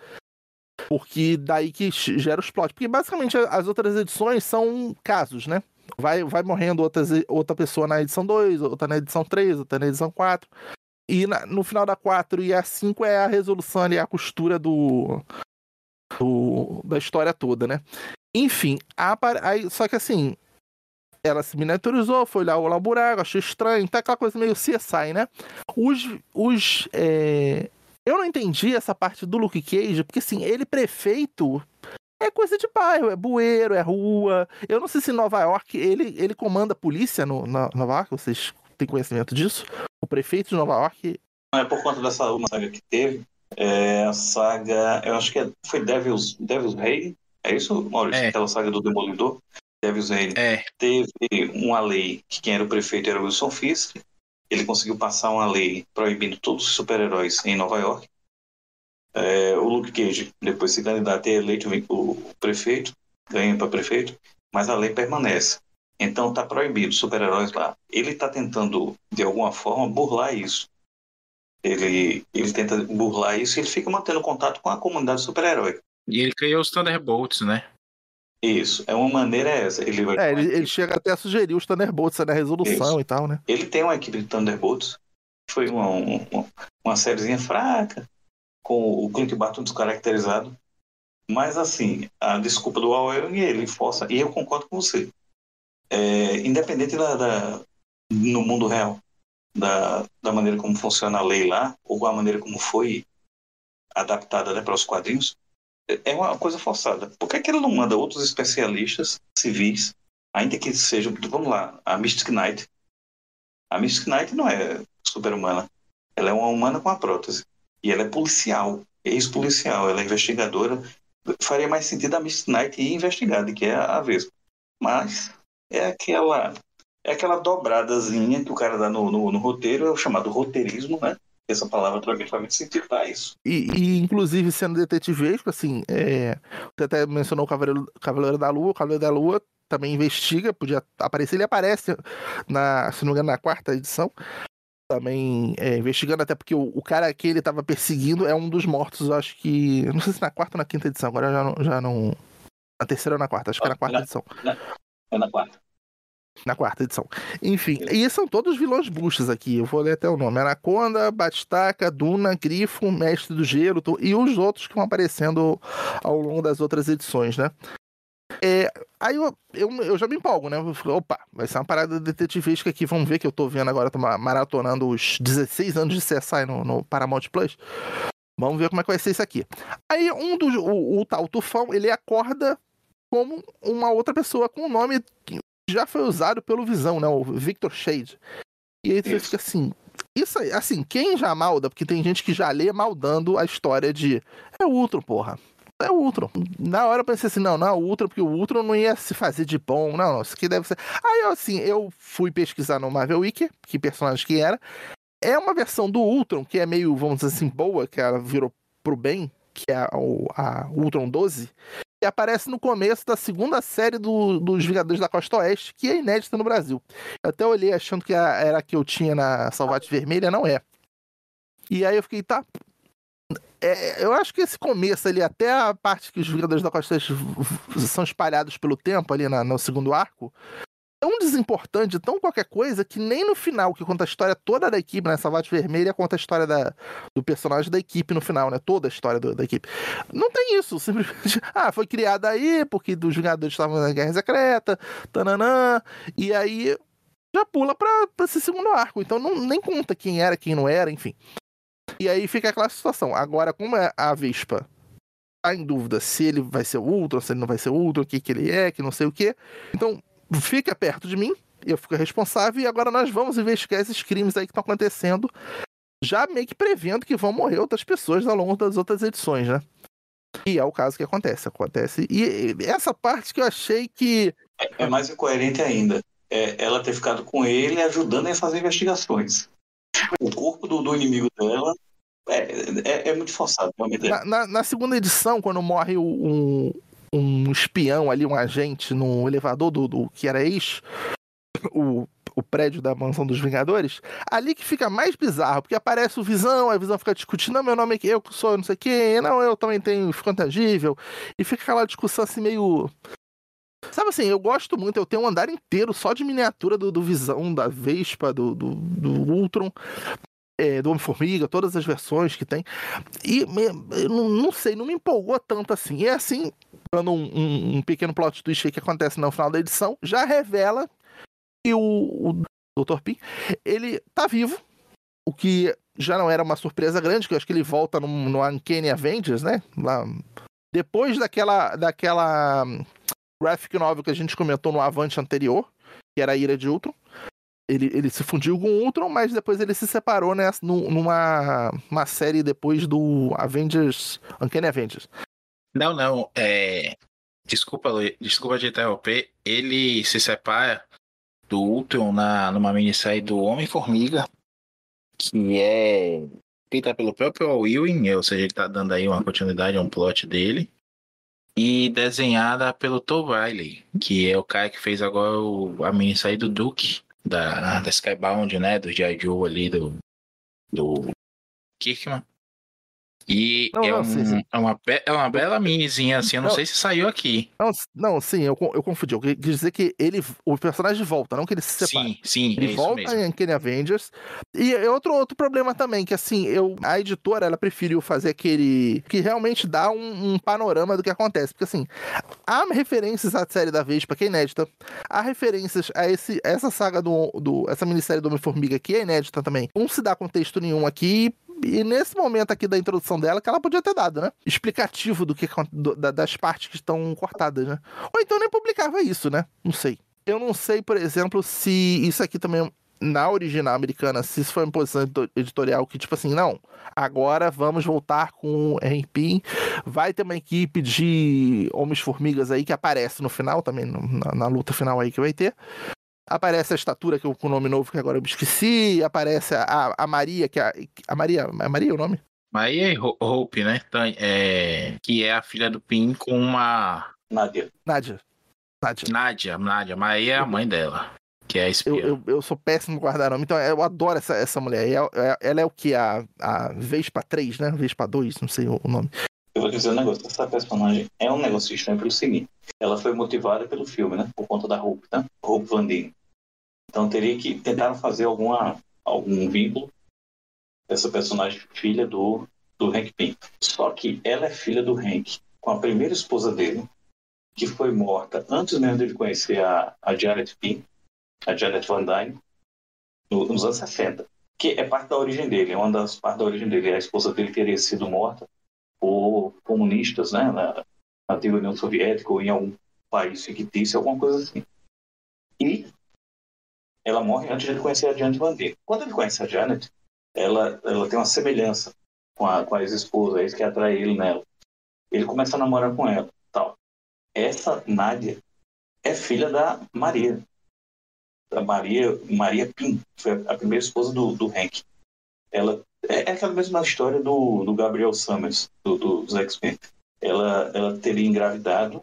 Speaker 4: porque daí que gera os plots. Porque basicamente as outras edições são casos, né? Vai morrendo outra pessoa na edição 2, outra na edição 3, outra na edição 4. E no final da 4 e a 5 é a resolução ali, a costura da história toda, né? Enfim, só que assim, ela se miniaturizou, foi lá o buraco, achou estranho, tá aquela coisa meio CSI, né? Eu não entendi essa parte do Luke Cage, porque assim, ele prefeito é coisa de bairro, é bueiro, é rua. Eu não sei se em Nova York ele comanda a polícia na Nova York, vocês têm conhecimento disso? O prefeito de Nova York...
Speaker 5: É por conta dessa uma saga que teve, a saga, eu acho que foi Devil's Reign, é isso, Maurício? Aquela saga do Demolidor, Devil's Reign. Teve uma lei que quem era o prefeito era o Wilson Fisk, ele conseguiu passar uma lei proibindo todos os super-heróis em Nova York. O Luke Cage depois se candidata a eleito o prefeito, ganha para prefeito, mas a lei permanece. Então está proibido super-heróis lá. Ele está tentando, de alguma forma, burlar isso. Ele tenta burlar isso e ele fica mantendo contato com a comunidade super-heróica.
Speaker 3: E ele criou os Thunderbolts, né?
Speaker 5: Isso, uma maneira essa.
Speaker 4: Ele chega até a sugerir os Thunderbolts na resolução isso. E tal, né?
Speaker 5: Ele tem uma equipe de Thunderbolts, foi uma sériezinha fraca, com o Clint Barton descaracterizado, mas assim, a desculpa do Al Ewing, ele força, e eu concordo com você, independente no mundo real, da maneira como funciona a lei lá, ou a maneira como foi adaptada, né, para os quadrinhos, é uma coisa forçada. Por que ele não manda outros especialistas civis, ainda que sejam, vamos lá, a Mystic Knight. A Mystic Knight não é super-humana, ela é uma humana com a prótese. E ela é policial, ex-policial, ela é investigadora. Faria mais sentido a Mystic Knight ir investigada, que é a Vespa. Mas é aquela dobradazinha que o cara dá no roteiro, é o chamado roteirismo, né? Essa palavra também faz muito sentido para isso.
Speaker 4: E inclusive sendo detetivesco, assim, você até mencionou o Cavaleiro da Lua. O Cavaleiro da Lua também investiga, podia aparecer. Ele aparece, se não me engano, na 4ª edição. Também investigando, até porque o cara que ele tava perseguindo é um dos mortos, eu acho que... Não sei se na 4ª ou na 5ª edição, agora já não... Na 3ª ou na 4ª, acho que é na 4ª edição.
Speaker 5: É na 4ª.
Speaker 4: Na 4ª edição. Enfim, e são todos vilões buchas aqui, eu vou ler até o nome. Anaconda, Batistaca, Duna, Grifo, Mestre do Gelo, e os outros que vão aparecendo ao longo das outras edições, né? Aí eu já me empolgo, né? Opa, vai ser uma parada detetivesca aqui. Vamos ver, que eu tô vendo agora, tô maratonando os 16 anos de CSI no Paramount Plus. Vamos ver como é que vai ser isso aqui. Aí o tal Tufão, ele acorda como uma outra pessoa com um nome que já foi usado pelo Visão, né? O Victor Shade. E aí você fica assim... Isso aí, assim, quem já malda, porque tem gente que já lê maldando a história de... É o Ultron, porra. É o Ultron. Na hora eu pensei assim, não é o Ultron, porque o Ultron não ia se fazer de bom. Não, isso aqui deve ser... Aí eu fui pesquisar no Marvel Wiki, que personagem que era. É uma versão do Ultron, que é meio, vamos dizer assim, boa, que ela virou pro bem, que é a Ultron 12, que aparece no começo da 2ª série dos Vingadores da Costa Oeste, que é inédita no Brasil. Eu até olhei achando que era a que eu tinha na Salvate Vermelha, não é. E aí eu fiquei, tá... eu acho que esse começo ali, até a parte que os Vingadores da Costa Oeste são espalhados pelo tempo, ali no 2º arco, tão desimportante, tão qualquer coisa, que nem no final, que conta a história toda da equipe, né? Salvate Vermelha conta a história do personagem da equipe no final, né? Toda a história da equipe. Não tem isso, simplesmente... foi criada aí, porque os Vingadores estavam na Guerra Secreta, tananã, e aí já pula pra esse segundo arco. Então nem conta quem era, quem não era, enfim. E aí fica aquela situação. Agora, como a Vespa tá em dúvida se ele vai ser o Ultron, se ele não vai ser o Ultron, o que ele é, que não sei o quê. Então, fica perto de mim, eu fico responsável, e agora nós vamos investigar esses crimes aí que estão acontecendo, já meio que prevendo que vão morrer outras pessoas ao longo das outras edições, né? E é o caso que acontece. E essa parte que eu achei que...
Speaker 5: É mais incoerente ainda. Ela ter ficado com ele ajudando a fazer investigações. O corpo do inimigo dela é muito forçado.
Speaker 4: Na segunda edição, quando morre um espião ali, um agente no elevador do que era o prédio da Mansão dos Vingadores, ali que fica mais bizarro, porque aparece o Visão, a Visão fica discutindo, não, meu nome é eu que sou não sei quem, não, eu também tenho, fico intangível, e fica aquela discussão assim meio... Sabe assim, eu gosto muito, eu tenho um andar inteiro só de miniatura do Visão, da Vespa, do Ultron, do Homem-Formiga, todas as versões que tem, e eu não sei, não me empolgou tanto assim, e assim, dando um pequeno plot twist aí que acontece no final da edição, já revela que o Dr. Pym, ele tá vivo, o que já não era uma surpresa grande, que eu acho que ele volta no Uncanny Avengers, né? Lá, depois daquela graphic novel que a gente comentou no Avante anterior, que era a Ira de Ultron. Ele se fundiu com o Ultron, mas depois ele se separou, né, numa série depois do Avengers, Uncanny Avengers.
Speaker 3: Não, desculpa te interromper, ele se separa do Ultron numa minissérie do Homem-Formiga, que é feita pelo próprio Ewing, ou seja, ele tá dando aí uma continuidade a um plot dele, e desenhada pelo Tom Riley, que é o cara que fez agora a minissérie do Duke, da Skybound, né, do G.I. Joe ali, do Kirkman. E é uma bela minizinha, assim, eu não sei se saiu aqui.
Speaker 4: Não, sim, eu confundi. Eu quis dizer que o personagem volta, não que ele se separa.
Speaker 3: Sim,
Speaker 4: ele volta em Uncanny Avengers. E é outro problema também, que assim, a editora, ela preferiu fazer aquele que realmente dá um panorama do que acontece. Porque assim, há referências à série da Vespa, que é inédita. Há referências a essa saga essa minissérie do Homem-Formiga, que é inédita também. Não se dá contexto nenhum aqui. E nesse momento aqui da introdução dela, que ela podia ter dado, né? Explicativo das partes que estão cortadas, né? Ou então nem publicava isso, né? Não sei. Eu não sei, por exemplo, se isso aqui também, na original americana, se isso foi uma posição editorial que, tipo assim, não, agora vamos voltar com o Hank Pym, vai ter uma equipe de Homens-Formigas aí que aparece no final também, na luta final aí que vai ter. Aparece a estatura com o nome novo que agora eu me esqueci. Aparece a Maria, a Maria. É Maria o nome?
Speaker 3: Maria Hope, né? Que é a filha do Pym com uma...
Speaker 4: Nádia.
Speaker 3: Maria é a mãe dela, que é a espiã.
Speaker 4: Eu sou péssimo em guardar nome, então eu adoro essa mulher. Ela é o que? A Vespa 3, né? Vespa 2, não sei o nome.
Speaker 5: Eu vou dizer um negócio, essa personagem é um negócio estranho pelo seguinte. Ela foi motivada pelo filme, né? Por conta da Hope, né? Hope Van Dyne. Então teria que tentar fazer algum vínculo dessa personagem filha do Hank Pym. Só que ela é filha do Hank com a primeira esposa dele, que foi morta antes mesmo de ele conhecer a Janet Pym, a Janet Van Dyne, nos anos 60. Que é parte da origem dele, é uma das partes da origem dele. A esposa dele teria sido morta por comunistas, né, na antiga União Soviética ou em algum país fictício, alguma coisa assim. E ela morre antes de ele conhecer a Janet Van Dyne. Quando ele conhece a Janet, ela tem uma semelhança com a ex-esposa, a ex que atrai ele nela. Ele começa a namorar com ela. Tal. Essa Nádia é filha da Maria. Da Maria Pym, foi a primeira esposa do Hank. Ela é aquela mesma história do Gabriel Summers, dos X-Men. Ela teria engravidado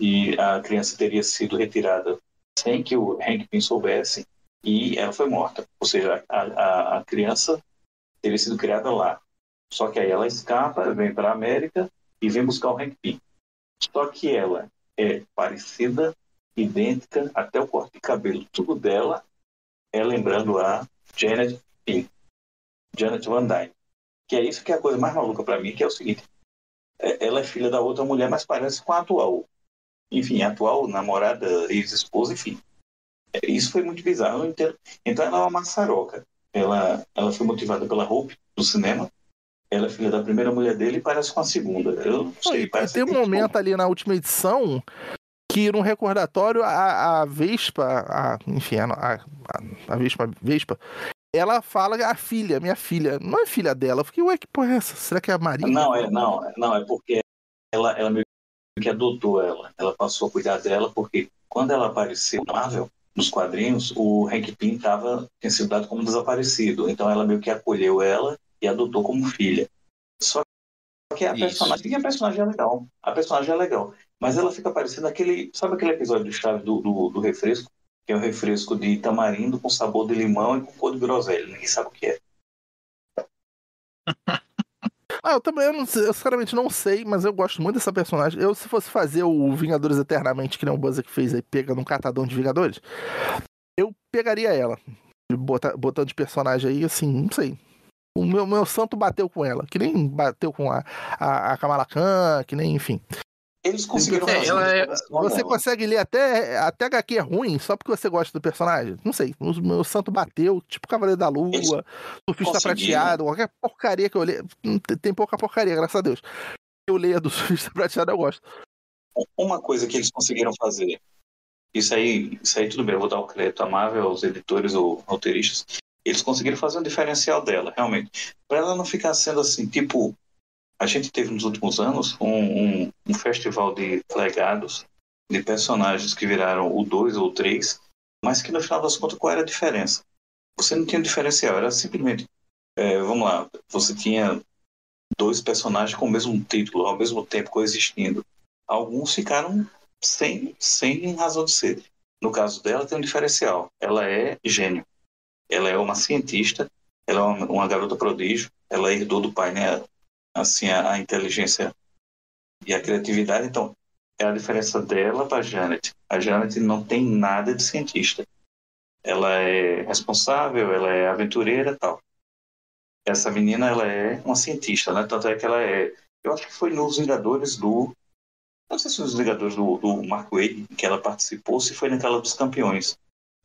Speaker 5: e a criança teria sido retirada sem que o Hank Pym soubesse, e ela foi morta. Ou seja, a criança teria sido criada lá. Só que aí ela escapa, vem para a América e vem buscar o Hank Pym. Só que ela é parecida, idêntica, até o corte de cabelo, tudo dela é lembrando a Janet Pym, Janet Van Dyne. Que é isso que é a coisa mais maluca para mim, que é o seguinte: ela é filha da outra mulher, mas parece com a atual. Enfim, a atual namorada, ex-esposa, enfim. Isso foi muito bizarro, eu não entendo. Então ela é uma maçaroca. Ela foi motivada pela Hope do cinema. Ela é filha da primeira mulher dele e parece com a segunda. Eu não sei,
Speaker 4: e tem um momento ali na última edição que, num recordatório, a Vespa, a Vespa, ela fala a filha, minha filha. Não é filha dela. Eu fiquei, ué, que porra é essa? Será que é a Maria?
Speaker 5: Não, é porque ela meio que adotou ela. Ela passou a cuidar dela porque quando ela apareceu na Marvel, nos quadrinhos, o Hank Pym tinha sido dado como desaparecido. Então ela meio que acolheu ela e adotou como filha. Só que a personagem é legal. A personagem é legal. Mas ela fica parecendo sabe aquele episódio do Chaves do refresco? Que é o refresco de tamarindo com sabor de limão e com cor de groselha. Ninguém sabe o que é.
Speaker 4: Eu sinceramente não sei, mas eu gosto muito dessa personagem. Se fosse fazer o Vingadores Eternamente, que nem o Buzzer que fez aí, pegando um catadão de Vingadores, eu pegaria ela. Botando de personagem aí, assim, não sei. O meu santo bateu com ela, que nem bateu com a Kamala Khan, que nem, enfim.
Speaker 5: Eles conseguiram fazer.
Speaker 4: Você consegue ler até HQ ruim só porque você gosta do personagem? Não sei. O meu santo bateu, tipo Cavaleiro da Lua, Surfista Prateado, qualquer porcaria que eu leio. Tem pouca porcaria, graças a Deus. Eu leio do Surfista Prateado, eu gosto.
Speaker 5: Uma coisa que eles conseguiram fazer. Isso aí tudo bem, eu vou dar o crédito à Marvel, aos editores ou roteiristas. Eles conseguiram fazer um diferencial dela, realmente. Para ela não ficar sendo assim, tipo. A gente teve nos últimos anos um festival de legados de personagens que viraram o 2 ou o 3, mas que no final das contas qual era a diferença? Você não tinha diferencial, era simplesmente, vamos lá, você tinha 2 personagens com o mesmo título, ao mesmo tempo coexistindo. Alguns ficaram sem razão de ser. No caso dela tem um diferencial, ela é gênio, ela é uma cientista, ela é uma garota prodígio, ela herdou do pai, né? Assim, a inteligência e a criatividade. Então, é a diferença dela para a Janet. A Janet não tem nada de cientista. Ela é responsável, ela é aventureira e tal. Essa menina, ela é uma cientista, né? Tanto é que ela é... Eu acho que foi nos Vingadores não sei se nos Vingadores do Mark Waid que ela participou, se foi naquela dos Campeões.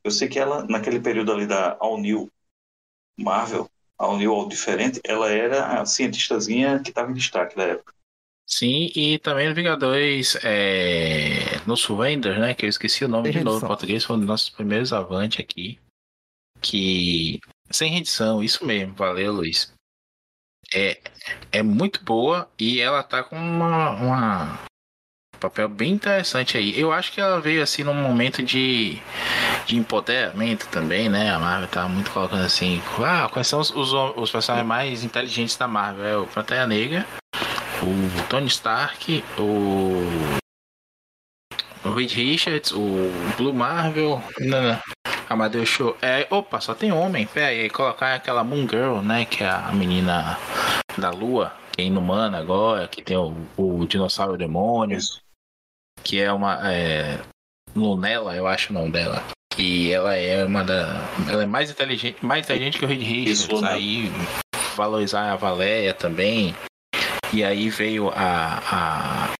Speaker 5: Eu sei que ela, naquele período ali da All New Marvel, All New, All Diferente, ela era a cientistazinha que estava em destaque da época.
Speaker 3: Sim, e também no Vingadores no Surrender, né? Que eu esqueci o nome de novo em português, foi um dos nossos primeiros Avante aqui. Que. Sem rendição, isso mesmo, valeu, Luiz. É muito boa e ela tá com um papel bem interessante aí. Eu acho que ela veio assim num momento de empoderamento também, né? A Marvel tá muito colocando assim, quais são os personagens mais inteligentes da Marvel? É o Pantera Negra, o Tony Stark, o Reed Richards, o Blue Marvel, Amadeus Show. Opa, só tem homem. Pera aí, colocar aquela Moon Girl, né? Que é a menina da Lua, que é inumana agora, que tem o dinossauro demônio. Isso. Que é uma Lunella, eu acho o nome dela. E ela é ela é mais inteligente que o Reed Richards. Isso, aí valorizar a Valéria também. E aí veio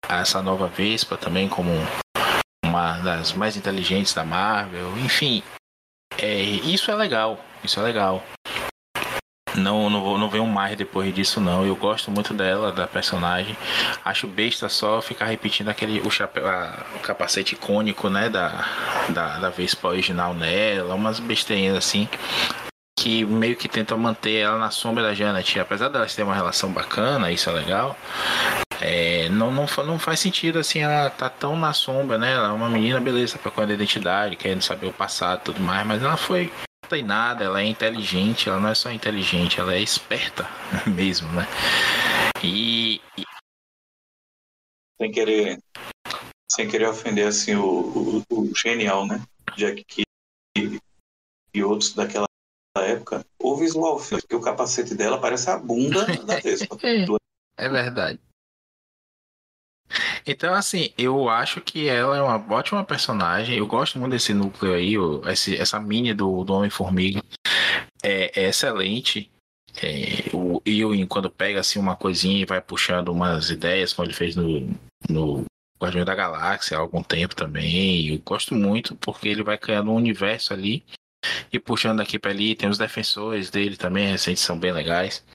Speaker 3: essa nova Vespa também como uma das mais inteligentes da Marvel. Enfim, isso é legal. Não venho mais depois disso, não. Eu gosto muito dela, da personagem. Acho besta só ficar repetindo o chapéu, o capacete icônico, né? Da Vespa original nela. Umas besteirinhas assim. Que meio que tentam manter ela na sombra da Janet. Apesar delas terem uma relação bacana, isso é legal. Não faz sentido assim, ela tá tão na sombra, né? Ela é uma menina, beleza, procurando a identidade, querendo saber o passado e tudo mais, mas ela foi treinada, ela é inteligente, ela não é só inteligente, ela é esperta mesmo, né? E
Speaker 5: sem querer ofender assim o genial, né? Jack Kirby e outros daquela época, o visual filme, porque o capacete dela parece a bunda da Vespa.
Speaker 3: É verdade. Então, assim, eu acho que ela é uma ótima personagem. Eu gosto muito desse núcleo aí, essa mini do Homem-Formiga. É excelente. O Ewing, quando pega assim uma coisinha e vai puxando umas ideias, como ele fez no Guardiões da Galáxia há algum tempo também. Eu gosto muito porque ele vai criando um universo ali e puxando daqui para ali. Tem os defensores dele também, recentes, são bem legais.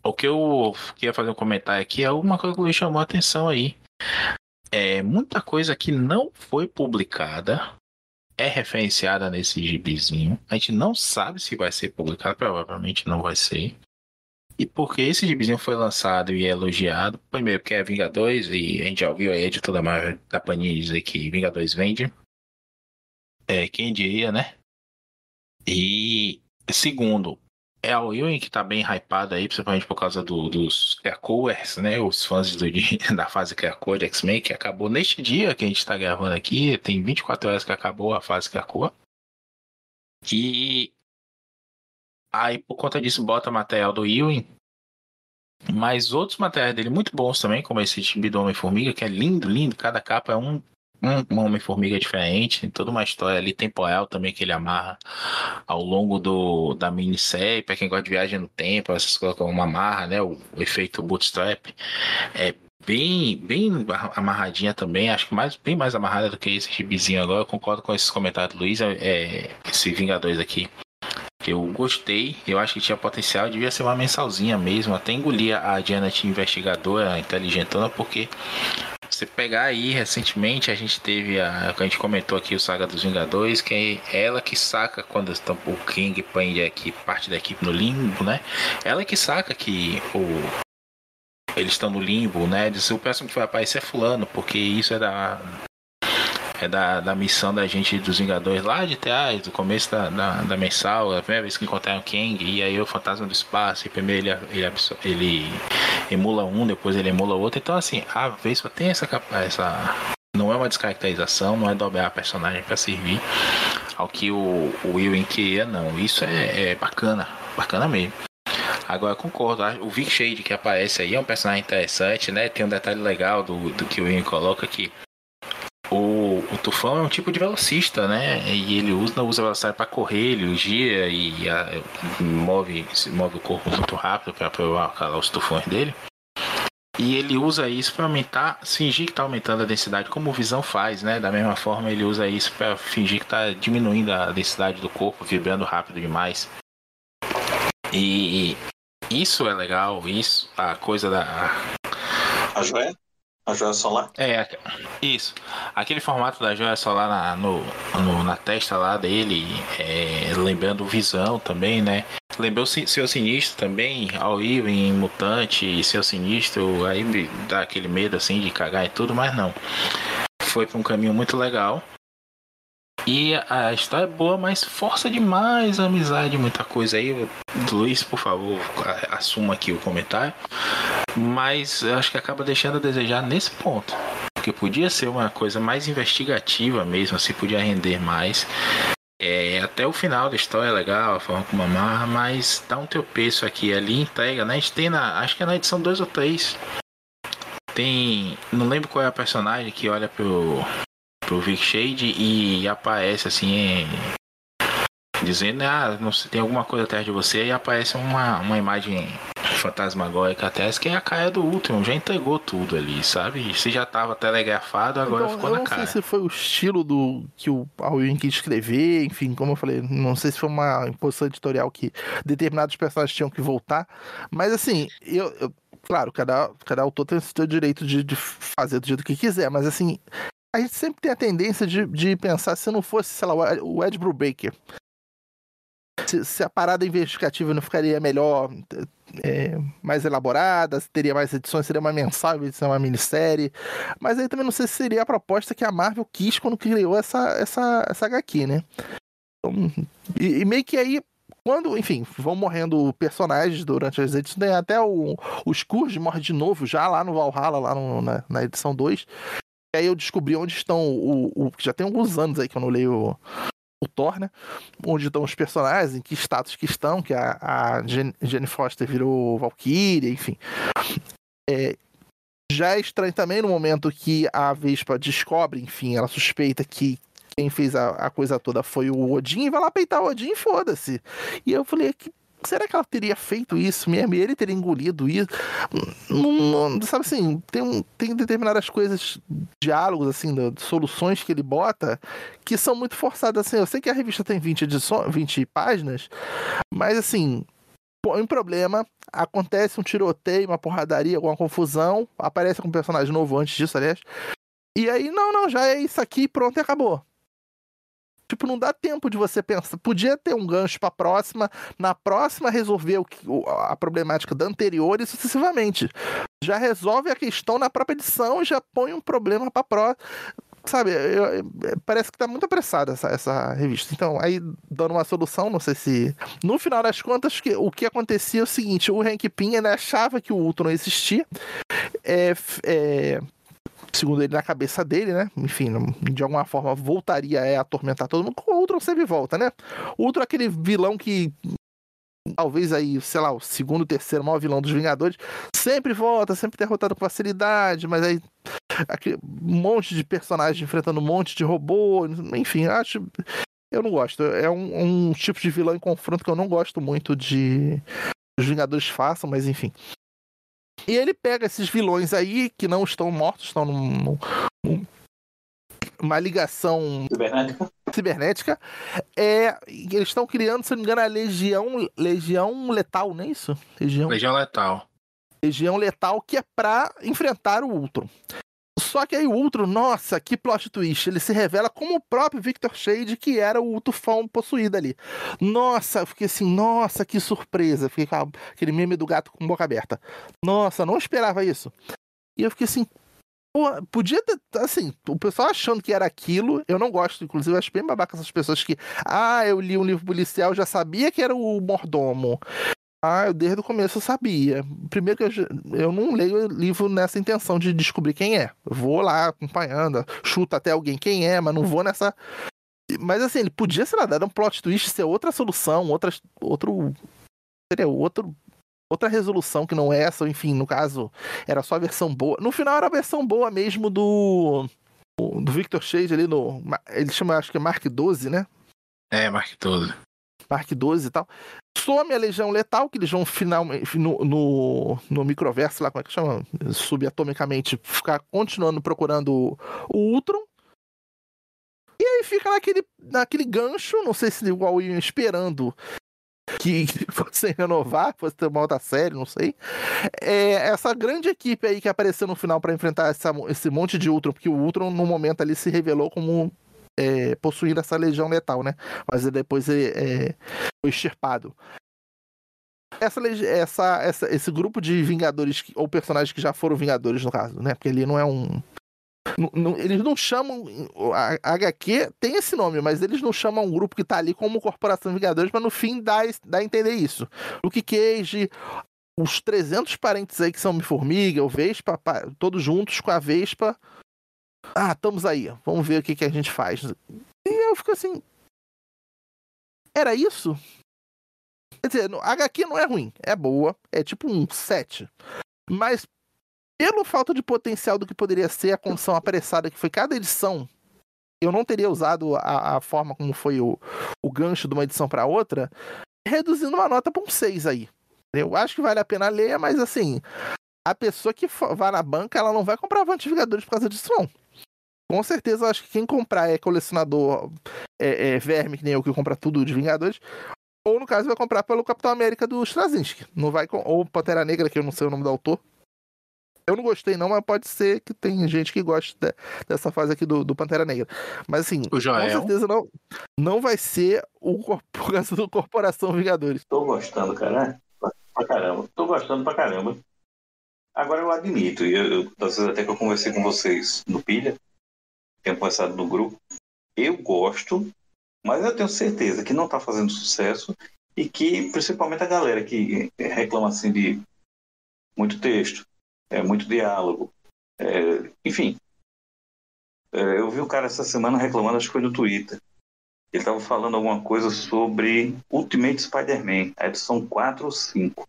Speaker 3: O que eu queria fazer um comentário aqui é uma coisa que me chamou a atenção aí. Muita coisa que não foi publicada é referenciada nesse gibizinho. A gente não sabe se vai ser publicado, provavelmente não vai ser. E porque esse gibizinho foi lançado e é elogiado, primeiro porque é Vingadores, e a gente já ouviu a editora da Marvel, da Panini dizer que Vingadores vende. Quem diria, né? E segundo, é a Ewing que tá bem hypada aí, principalmente por causa dos Krakoers, né? Os fãs da fase Krakoa de X-Men, que acabou neste dia que a gente tá gravando aqui. Tem 24 horas que acabou a fase Krakoa. E aí, por conta disso, bota material do Ewing. Mas outros materiais dele muito bons também, como esse gibi do Homem-Formiga, que é lindo, lindo. Cada capa é um Homem-Formiga diferente. Tem toda uma história ali temporal também que ele amarra ao longo da minissérie. Para quem gosta de viagem no tempo, essas coisas como uma amarra, né? O efeito bootstrap. É bem amarradinha também. Acho que bem mais amarrada do que esse gibizinho agora. Eu concordo com esses comentários do Luiz. Esse Vingadores aqui. Eu gostei, eu acho que tinha potencial, devia ser uma mensalzinha mesmo, até engolia a Janet investigadora inteligentona, porque você pegar aí, recentemente a gente teve a gente comentou aqui o Saga dos Vingadores, que é ela que saca quando o King prende aqui parte da equipe no limbo, né? Ela que saca que eles estão no limbo, né? Diz, o próximo que vai aparecer é fulano, porque isso é da missão da gente dos Vingadores lá de trás, do começo da mensal, a primeira vez que encontraram o Kang, e aí o Fantasma do Espaço, e primeiro ele emula um, depois ele emula outro. Então assim, a Vespa tem essa não é uma descaracterização, não é dobrar a personagem para servir ao que o Ewing queria, não. Isso é bacana mesmo. Agora, concordo, o Vic Shade que aparece aí é um personagem interessante, né? Tem um detalhe legal do que o Ewing coloca aqui. O Tufão é um tipo de velocista, né? E ele usa velocidade para correr, ele gira e move o corpo muito rápido para provocar os tufões dele. E ele usa isso para fingir que está aumentando a densidade, como o Visão faz, né? Da mesma forma, ele usa isso para fingir que está diminuindo a densidade do corpo, vibrando rápido demais. E isso é legal, a coisa da...
Speaker 5: A joia? A joia solar?
Speaker 3: Isso. Aquele formato da joia solar na testa lá dele, lembrando o Visão também, né? Lembrou Seu Sinistro também, ao Ewing, Mutante, Seu Sinistro, aí dá aquele medo assim de cagar e tudo, mas não. Foi para um caminho muito legal. E a história é boa, mas força demais a amizade, muita coisa aí. Luiz, por favor, assuma aqui o comentário. Mas eu acho que acaba deixando a desejar nesse ponto. Porque podia ser uma coisa mais investigativa mesmo, assim, podia render mais. Até o final da história é legal, a forma como amarra, mas dá um tropeço aqui e ali, entrega, né? A gente tem acho que é na edição 2 ou 3. Não lembro qual é a personagem que olha pro Vic Shade e aparece assim, dizendo, não sei, tem alguma coisa atrás de você, e aparece uma imagem fantasmagórica até, que é a cara do Ultron, já entregou tudo ali, sabe? Se já tava telegrafado, agora então, ficou na cara.
Speaker 4: Eu não sei se foi o estilo que o Ewing quis escrever, enfim, como eu falei, não sei se foi uma imposição editorial que determinados personagens tinham que voltar, mas assim, claro, cada autor tem o seu direito de fazer do jeito que quiser, mas assim, a gente sempre tem a tendência de pensar se não fosse, sei lá, o Ed Brubaker. Se a parada investigativa não ficaria melhor, mais elaborada, se teria mais edições, seria uma mensal em vez de ser uma minissérie. Mas aí também não sei se seria a proposta que a Marvel quis quando criou essa HQ, né? Então, e meio que aí, quando, enfim, vão morrendo personagens durante as edições, tem até o Scourge morre de novo já lá no Valhalla, lá na edição 2. E aí eu descobri onde estão já tem alguns anos aí que eu não leio o Thor, né? Onde estão os personagens, em que status que estão, que a Jane Foster virou Valkyria, enfim. Já é estranho também no momento que a Vespa descobre, enfim, ela suspeita que quem fez a coisa toda foi o Odin, e vai lá peitar o Odin e foda-se. E eu falei, será que ela teria feito isso mesmo? E ele teria engolido isso? Sabe assim, tem determinadas coisas, diálogos, assim, soluções que ele bota que são muito forçadas, assim. Eu sei que a revista tem 20 páginas, mas assim, põe um problema, acontece um tiroteio, uma porradaria, alguma confusão, aparece um personagem novo antes disso, aliás, e aí, não, já é isso aqui, pronto, e acabou. Tipo, não dá tempo de você pensar. Podia ter um gancho pra próxima, na próxima resolver a problemática da anterior e sucessivamente. Já resolve a questão na própria edição e já põe um problema pra próxima. Sabe, parece que tá muito apressada essa revista. Então, aí, dando uma solução, não sei se... No final das contas, o que acontecia é o seguinte, o Hank Pym, ele achava que o Ultron existia, segundo ele, na cabeça dele, né? Enfim, de alguma forma voltaria a atormentar todo mundo. Com o Ultron sempre volta, né? O Ultron é aquele vilão que talvez aí, sei lá, o segundo, terceiro maior vilão dos Vingadores, sempre volta, sempre derrotado com facilidade, mas aí um monte de personagens enfrentando um monte de robô, enfim, eu não gosto. É um tipo de vilão em confronto que eu não gosto muito de os Vingadores façam, mas enfim. E ele pega esses vilões aí, que não estão mortos, estão numa ligação cibernética. Eles estão criando, se não me engano, a Legião Letal, não é isso?
Speaker 3: Legião Letal.
Speaker 4: Legião Letal, que é pra enfrentar o Ultron. Só que aí o Ultron, nossa, que plot twist, ele se revela como o próprio Victor Shade, que era o tufão possuído ali. Nossa, eu fiquei assim, nossa, que surpresa. Fiquei com aquele meme do gato com boca aberta. Nossa, não esperava isso. E eu fiquei assim, pô, podia ter, assim, o pessoal achando que era aquilo, eu não gosto, inclusive, eu acho bem babaca essas pessoas que, eu li um livro policial, já sabia que era o mordomo. Eu desde o começo eu sabia. Primeiro que eu não leio livro nessa intenção de descobrir quem é. Eu vou lá acompanhando, chuto até alguém quem é, mas não vou nessa... Mas assim, ele podia, sei lá, dar um plot twist, ser outra solução, outra resolução que não é essa, enfim, no caso, era só a versão boa. No final era a versão boa mesmo do Victor Shade ali no... Ele chama, acho que é Mark 12, né?
Speaker 3: Mark 12.
Speaker 4: Mark 12 e tal. Some a Legião Letal, que eles vão finalmente no microverso lá, como é que chama? Subatomicamente, ficar continuando procurando o Ultron. E aí fica naquele gancho, não sei se igual iam esperando que fosse renovar, fosse ter uma outra série, não sei. Essa grande equipe aí que apareceu no final para enfrentar esse monte de Ultron, porque o Ultron no momento ali se revelou como possuir essa Legião Letal, né? Mas depois foi extirpado. Esse grupo de Vingadores, ou personagens que já foram Vingadores, no caso, né? Porque ele não é um... eles não chamam... A HQ tem esse nome, mas eles não chamam um grupo que tá ali como Corporação Vingadores, mas no fim dá a entender isso. Luke Cage, os 300 parentes aí que são Homem-Formiga, o Vespa, todos juntos com a Vespa... estamos aí, vamos ver o que a gente faz. E eu fico assim... Era isso? Quer dizer, a HQ não é ruim, é boa, é tipo um 7. Mas, pela falta de potencial do que poderia ser a condição apressada que foi cada edição, eu não teria usado a forma como foi o gancho de uma edição para outra, reduzindo uma nota para um 6 aí. Eu acho que vale a pena ler, mas assim, a pessoa que vai na banca, ela não vai comprar Avante Vingadores por causa disso, não. Com certeza, eu acho que quem comprar é colecionador verme, que nem eu, que compra tudo de Vingadores, ou no caso vai comprar pelo Capitão América do Straczynski. Não vai ou Pantera Negra, que eu não sei o nome do autor. Eu não gostei não, mas pode ser que tem gente que goste dessa fase aqui do Pantera Negra. Mas assim, com certeza não vai ser o caso do Corporação Vingadores.
Speaker 5: Tô gostando, cara. Pra caramba. Tô gostando pra caramba. Agora eu admito, às vezes até que eu conversei com vocês no Pilha, tenho conversado no grupo, eu gosto, mas eu tenho certeza que não está fazendo sucesso e que, principalmente a galera que reclama assim de muito texto, muito diálogo, enfim. Eu vi o cara essa semana reclamando, acho que foi no Twitter. Ele estava falando alguma coisa sobre Ultimate Spider-Man, a edição 4 ou 5.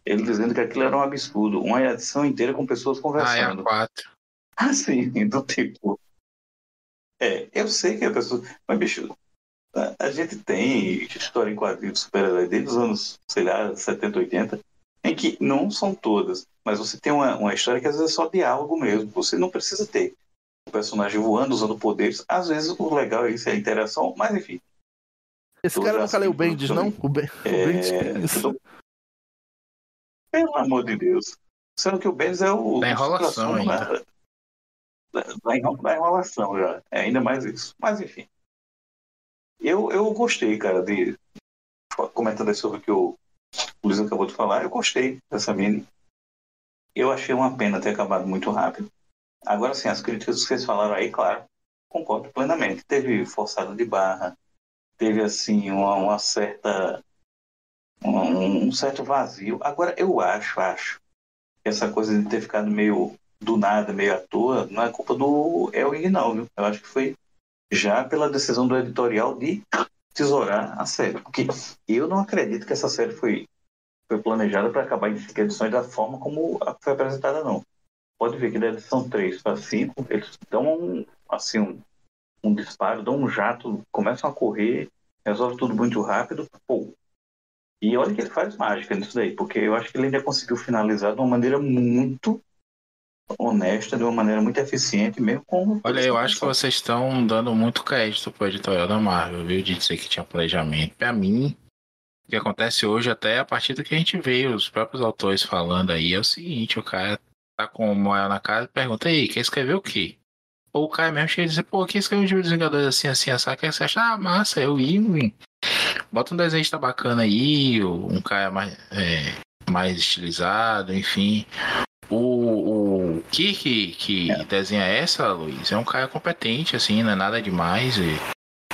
Speaker 5: Ele dizendo que aquilo era um absurdo, uma edição inteira com pessoas conversando.
Speaker 3: É a 4.
Speaker 5: Assim, do tipo... eu sei que a pessoa... Mas, bicho, A gente tem história em quadrinhos de super-herói desde os anos, sei lá, 70, 80, em que não são todas, mas você tem uma história que às vezes é só diálogo mesmo. Você não precisa ter o personagem voando, usando poderes. Às vezes o legal é isso, é a interação, mas enfim.
Speaker 4: Esse cara nunca leu o Bendis, não? O Bendis tem isso.
Speaker 5: Pelo amor de Deus. Sendo que o Bendis é o...
Speaker 3: Da enrolação ainda.
Speaker 5: Da enrolação já. É ainda mais isso. Mas enfim. Eu gostei, cara, de... Comentando aí sobre o que o Luiz acabou de falar, eu gostei dessa mini. Eu achei uma pena ter acabado muito rápido. Agora sim, as críticas que vocês falaram aí, claro, concordo plenamente. Teve forçada de barra, teve assim uma certa... um certo vazio. Agora, eu acho que essa coisa de ter ficado meio do nada, meio à toa, não é culpa do Ewing, não, viu? Eu acho que foi já pela decisão do editorial de tesourar a série. Porque eu não acredito que essa série foi planejada para acabar em 5 edições da forma como foi apresentada, não. Pode ver que da edição 3 para 5, eles dão um disparo, dão um jato, começam a correr, resolve tudo muito rápido, pô. E olha que ele faz mágica nisso daí, porque eu acho que ele ainda conseguiu finalizar de uma maneira muito honesta, de uma maneira muito eficiente, mesmo com...
Speaker 3: Olha, eu acho que vocês estão dando muito crédito pro editorial da Marvel, viu? De dizer que tinha planejamento. Pra mim, o que acontece hoje, até a partir do que a gente vê os próprios autores falando aí, é o seguinte, o cara tá com o moel na cara e pergunta, aí, quer escrever o quê? Ou o cara mesmo chega e diz, pô, quem escreveu um livro dos Vingadores assim, assim, assim, que você acha, massa, eu ia, bota um desenho que tá bacana aí, um cara mais estilizado, enfim. O que desenha essa, Luiz, é um cara competente, assim, não é nada demais. E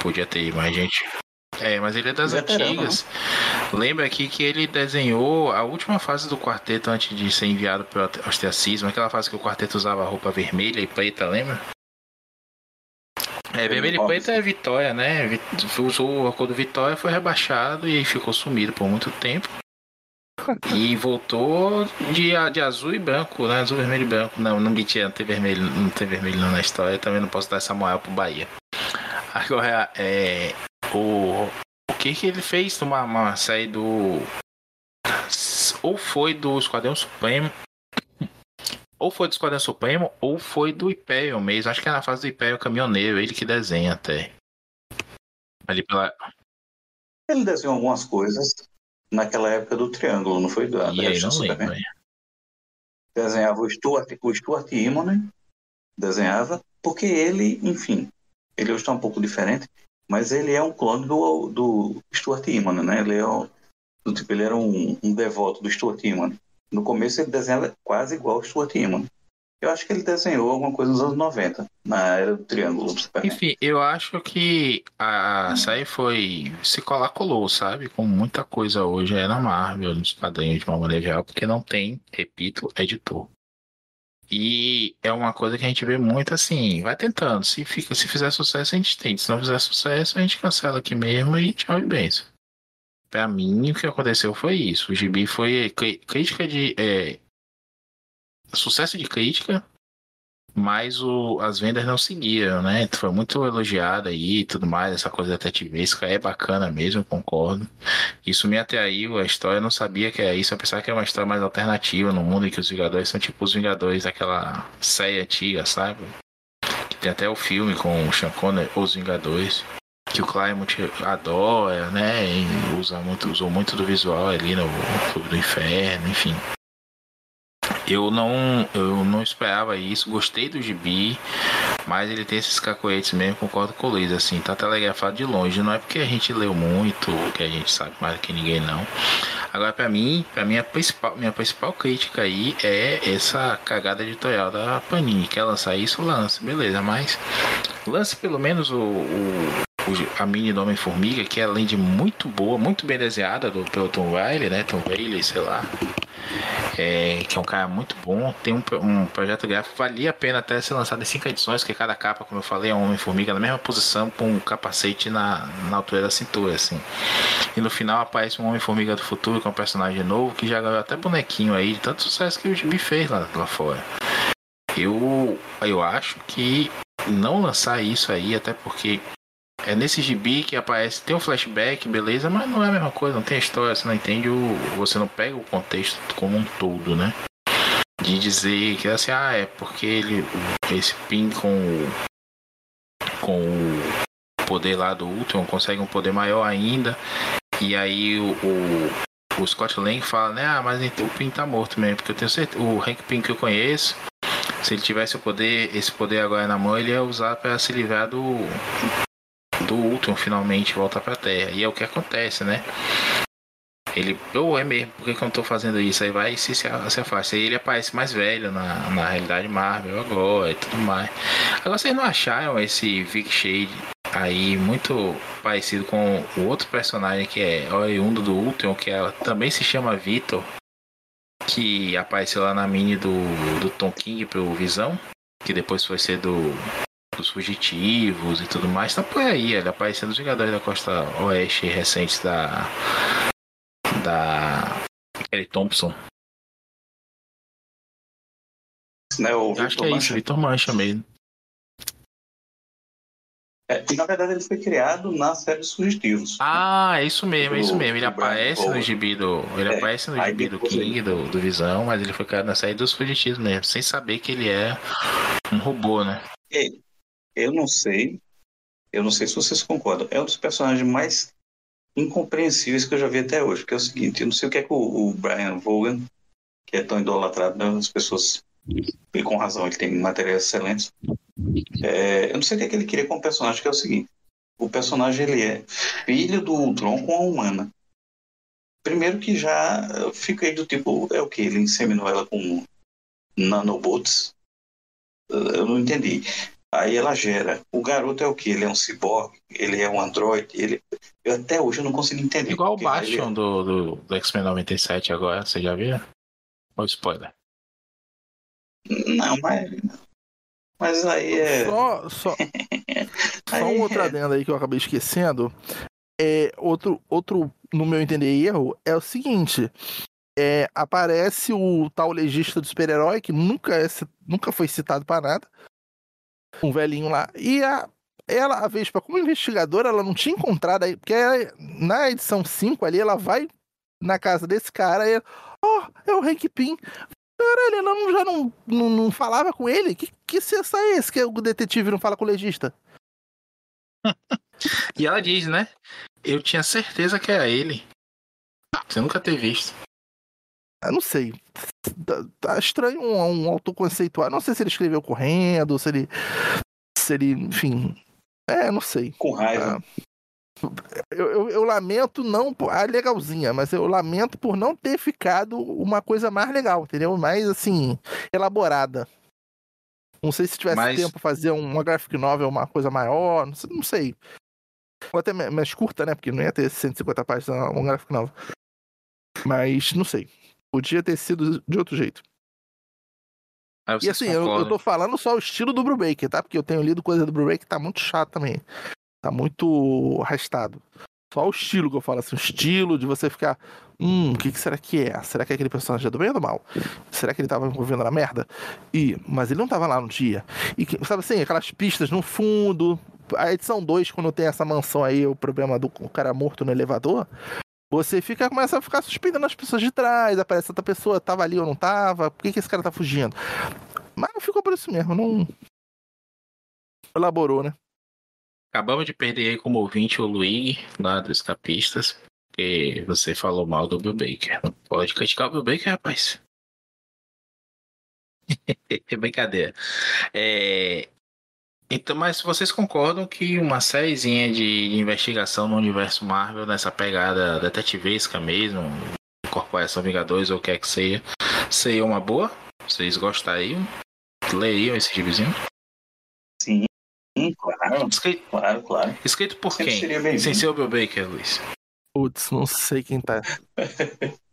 Speaker 3: podia ter mais gente. Mas ele é das antigas. Lembra aqui que ele desenhou a última fase do quarteto antes de ser enviado para o ostracismo, aquela fase que o quarteto usava roupa vermelha e preta, lembra? Vermelho e preto é Vitória, né? Usou a cor do Vitória, foi rebaixado e ficou sumido por muito tempo. E voltou de azul e branco, né? Azul, vermelho e branco. Não tem vermelho não na história. Também não posso dar essa moral pro Bahia. Agora, o que ele fez numa série do... Ou foi do Esquadrão Supremo, ou foi do Império mesmo. Acho que é na fase do Império Caminhoneiro, ele que desenha até. Ali pela...
Speaker 5: Ele desenhou algumas coisas naquela época do Triângulo, não foi?
Speaker 3: E aí não lembro.
Speaker 5: Desenhava o Stuart Immonen, desenhava, porque ele, enfim, ele hoje está um pouco diferente, mas ele é um clone do Stuart Immonen, né? Ele era um devoto do Stuart Immonen. No começo ele desenhava quase igual ao Stuart Immonen. Eu acho que ele desenhou alguma coisa nos anos 90, na era do Triângulo.
Speaker 3: Enfim, eu acho que a série se colou, sabe? Com muita coisa hoje na Marvel, nos quadrinhos de uma maneira geral, porque não tem, repito, editor. E é uma coisa que a gente vê muito assim, vai tentando. Se fizer sucesso, a gente tenta. Se não fizer sucesso, a gente cancela aqui mesmo e tchau e benção. Pra mim, o que aconteceu foi isso. O gibi foi crítica de... sucesso de crítica, mas as vendas não seguiram, né? Foi muito elogiado aí e tudo mais, essa coisa detetivesca é bacana mesmo, concordo. Isso me atraiu, a história eu não sabia que era isso, eu pensava que era uma história mais alternativa no mundo em que os Vingadores são tipo os Vingadores daquela série antiga, sabe? Que tem até o filme com o Sean Connery, Os Vingadores, que o Claremont adora, né? E usou muito do visual ali no Clube do Inferno, enfim. Eu não esperava isso, gostei do gibi, mas ele tem esses cacoetes mesmo, concordo com o Luiz, assim, tá telegrafado de longe, não é porque a gente leu muito, que a gente sabe mais do que ninguém não. Agora, pra mim minha principal crítica aí é essa cagada editorial da Panini, quer lançar isso, lance, beleza, mas lance pelo menos a mini do Homem-Formiga, que é além de muito boa, muito bem desenhada pelo Tom Riley, né, Tom Bailey, sei lá. Que é um cara muito bom, tem um projeto gráfico, valia a pena até ser lançado em 5 edições, porque cada capa, como eu falei, é um Homem-Formiga na mesma posição, com um capacete na altura da cintura, assim. E no final aparece um Homem-Formiga do futuro, com um personagem novo, que já ganhou até bonequinho aí, de tanto sucesso que o gibi fez lá fora. Eu acho que não lançar isso aí, até porque É nesse gibi que aparece, tem um flashback, beleza, mas não é a mesma coisa, não tem história, você não entende, você não pega o contexto como um todo, né? De dizer que assim, é porque esse Pym com o poder lá do Ultron consegue um poder maior ainda, e aí o Scott Lang fala, né, mas o Pym tá morto mesmo, porque eu tenho certeza, o Hank Pym que eu conheço, se ele tivesse esse poder agora na mão, ele ia usar para se livrar do Ultron finalmente voltar pra Terra. E é o que acontece, né? Ele, é mesmo, por que eu não tô fazendo isso? Aí vai e se afasta. Aí ele aparece mais velho na realidade Marvel agora e tudo mais. Agora vocês não acharam esse Vic Shade aí muito parecido com o outro personagem que é oriundo do Ultron, que também se chama Victor, que apareceu lá na mini do Tom King pro Visão, que depois foi ser dos fugitivos e tudo mais, tá por aí, ele aparecendo nos Vingadores da Costa Oeste recentes da Kelly Thompson.
Speaker 5: Não é o
Speaker 3: Acho que é isso, Victor Mancha mesmo.
Speaker 5: E na verdade ele foi criado na série dos Fugitivos.
Speaker 3: É isso mesmo, Ele aparece no gibi do King, do Visão, mas ele foi criado na série dos Fugitivos mesmo, sem saber que ele é um robô, né?
Speaker 5: Eu não sei se vocês concordam, é um dos personagens mais incompreensíveis que eu já vi até hoje, porque é o seguinte, eu não sei o que é que o Brian Vaughan, que é tão idolatrado, né, as pessoas, e com razão, ele tem materiais excelentes, eu não sei o que é que ele queria com o personagem, que é o seguinte, o personagem ele é filho do Ultron com a humana. Primeiro que já fica aí do tipo, é o que? Ele inseminou ela com nanobots? Eu não entendi. Aí ela gera. O garoto é o que? Ele é um ciborgue? Ele é um androide? Eu até hoje eu não consigo entender.
Speaker 3: Igual o Bastion do X-Men 97 agora, você já viu? Ou spoiler?
Speaker 5: Não, mas aí é...
Speaker 4: Só um outro adendo aí que eu acabei esquecendo. Outro, no meu entender, erro é o seguinte. Aparece o tal legista do super-herói, que nunca foi citado pra nada. Um velhinho lá. E ela, a Vespa, como investigadora, ela não tinha encontrado aí. Porque na edição 5 ali, ela vai na casa desse cara e ela, é o Hank Pym. Caralho, ela já não falava com ele? Que senso é esse que o detetive não fala com o legista?
Speaker 3: E ela diz, né? Eu tinha certeza que era ele. Você nunca ter visto.
Speaker 4: Eu não sei. Tá estranho um autor conceitual. Não sei se ele escreveu correndo, se ele, enfim. Não sei.
Speaker 5: Com raiva.
Speaker 4: Eu lamento não... legalzinha, mas eu lamento por não ter ficado uma coisa mais legal, entendeu? Mais, assim, elaborada. Não sei se tivesse tempo pra fazer uma graphic novel, uma coisa maior, não sei. Ou até mais curta, né? Porque não ia ter 150 páginas uma graphic novel. Mas, não sei. Podia ter sido de outro jeito. E assim, eu tô falando só o estilo do Brubaker, tá? Porque eu tenho lido coisa do Brubaker que tá muito chato também. Tá muito arrastado. Só o estilo que eu falo, assim, o estilo de você ficar... o que será que é? Será que aquele personagem é do bem ou do mal? Será que ele tava envolvendo na merda? Mas ele não tava lá no dia. E, sabe assim, aquelas pistas no fundo. A edição 2, quando tem essa mansão aí, o problema do cara morto no elevador... Você começa a ficar suspeitando as pessoas de trás, aparece outra pessoa, tava ali ou não tava, por que esse cara tá fugindo? Mas ficou por isso mesmo, não elaborou, né?
Speaker 3: Acabamos de perder aí como ouvinte o Luigi, lá dos Escapistas, porque você falou mal do Bill Baker. Não pode criticar o Bill Baker, rapaz. É brincadeira. Então, mas vocês concordam que uma sériezinha de investigação no universo Marvel, nessa pegada detetivesca mesmo, Corporação Vingadores ou o que é que seria uma boa? Vocês gostariam? Leriam esse gibizinho?
Speaker 5: Sim, claro. Claro.
Speaker 3: Escrito por sempre quem? Sem ser o Bill Baker, Luiz.
Speaker 4: Putz, não sei quem tá.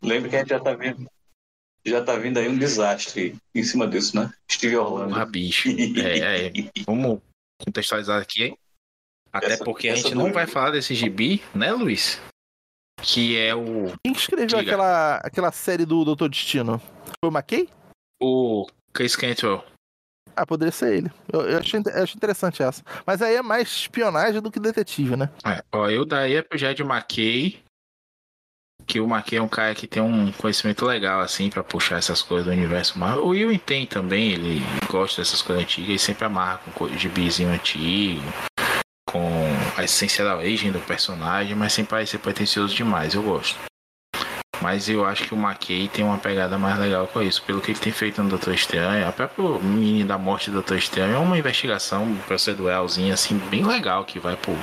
Speaker 5: Lembra que a gente já tá vindo aí um desastre em cima disso, né? Steve Orlando.
Speaker 3: Bicho. Vamos contextualizar aqui. Até porque a gente não vai falar desse gibi, né, Luiz? Que é o...
Speaker 4: Quem escreveu aquela série do Doutor Destino? Foi o McKay?
Speaker 3: O Chris Cantwell.
Speaker 4: Ah, poderia ser ele. Eu acho interessante essa. Mas aí é mais espionagem do que detetive, né?
Speaker 3: Eu daí é pro Jed McKay, que o McKay é um cara que tem um conhecimento legal, assim, pra puxar essas coisas do universo Marvel. O Ewing tem também, ele gosta dessas coisas antigas e sempre amarra com gibizinho antigo, com a essência da origem do personagem, mas sem parecer pretencioso demais, eu gosto. Mas eu acho que o McKay tem uma pegada mais legal com isso. Pelo que ele tem feito no Doutor Estranho, a própria menina da morte do Doutor Estranho é uma investigação proceduralzinha, assim, bem legal, que vai por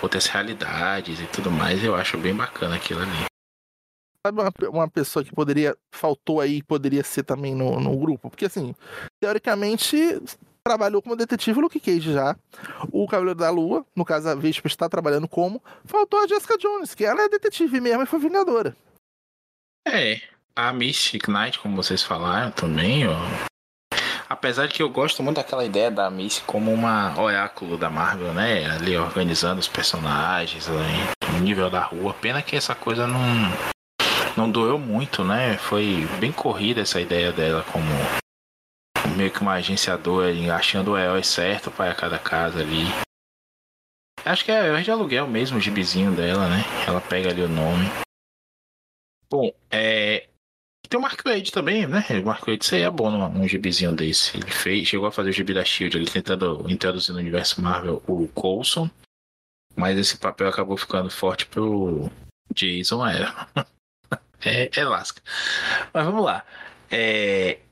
Speaker 3: outras realidades e tudo mais. Eu acho bem bacana aquilo ali.
Speaker 4: Sabe uma pessoa que faltou aí, poderia ser também no grupo? Porque, assim, teoricamente, trabalhou como detetive o Luke Cage já. O Cavaleiro da Lua, no caso a Vespa está trabalhando como. Faltou a Jessica Jones, que ela é detetive mesmo e foi vingadora.
Speaker 3: A Mystic Knight, como vocês falaram também, ó. Apesar de que eu gosto muito daquela ideia da Mystic como uma oráculo da Marvel, né? Ali organizando os personagens, no nível da rua. Pena que essa coisa não doeu muito, né? Foi bem corrida essa ideia dela como meio que uma agenciadora, achando o herói certo para cada casa ali. Acho que é herói de aluguel mesmo, o gibizinho dela, né? Ela pega ali o nome. Bom, tem o Mark Waid também, né? O Mark Waid seria bom num gibizinho desse. Ele chegou a fazer o gibi da SHIELD, ele tentando introduzir no universo Marvel o Coulson, mas esse papel acabou ficando forte pro Jason Aaron. É lasca. Mas vamos lá.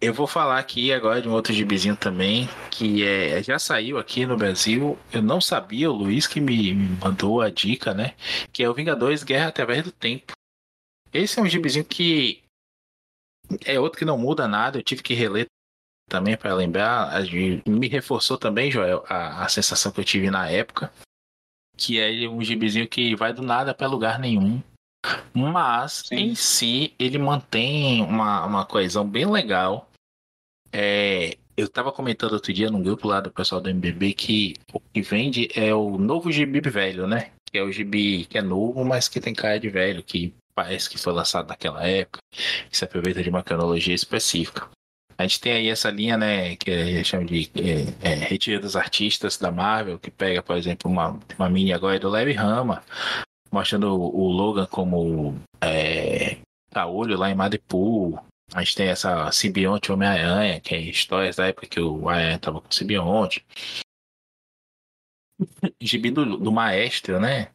Speaker 3: Eu vou falar aqui agora de um outro gibizinho também, que já saiu aqui no Brasil. Eu não sabia, o Luiz que me mandou a dica, né? Que é o Vingadores Guerra Através do Tempo. Esse é um gibizinho que é outro que não muda nada. Eu tive que reler também para lembrar. Me reforçou também, Joel, a sensação que eu tive na época, que é um gibizinho que vai do nada para lugar nenhum. Mas, sim, em si, ele mantém uma coesão bem legal. Eu tava comentando outro dia no grupo lá do pessoal do MBB que o que vende é o novo gibi velho, né? Que é o gibi que é novo, mas que tem cara de velho, que parece que foi lançado naquela época, que se aproveita de uma cronologia específica. A gente tem aí essa linha, né, que a gente chama de retira dos artistas da Marvel, que pega, por exemplo, uma mini agora do Larry Hama, mostrando o Logan como caolho lá em Madripoor. A gente tem essa simbionte Homem-Aranha, que é histórias da época que o Aranha tava com o simbionte. Gibi do Maestro, né?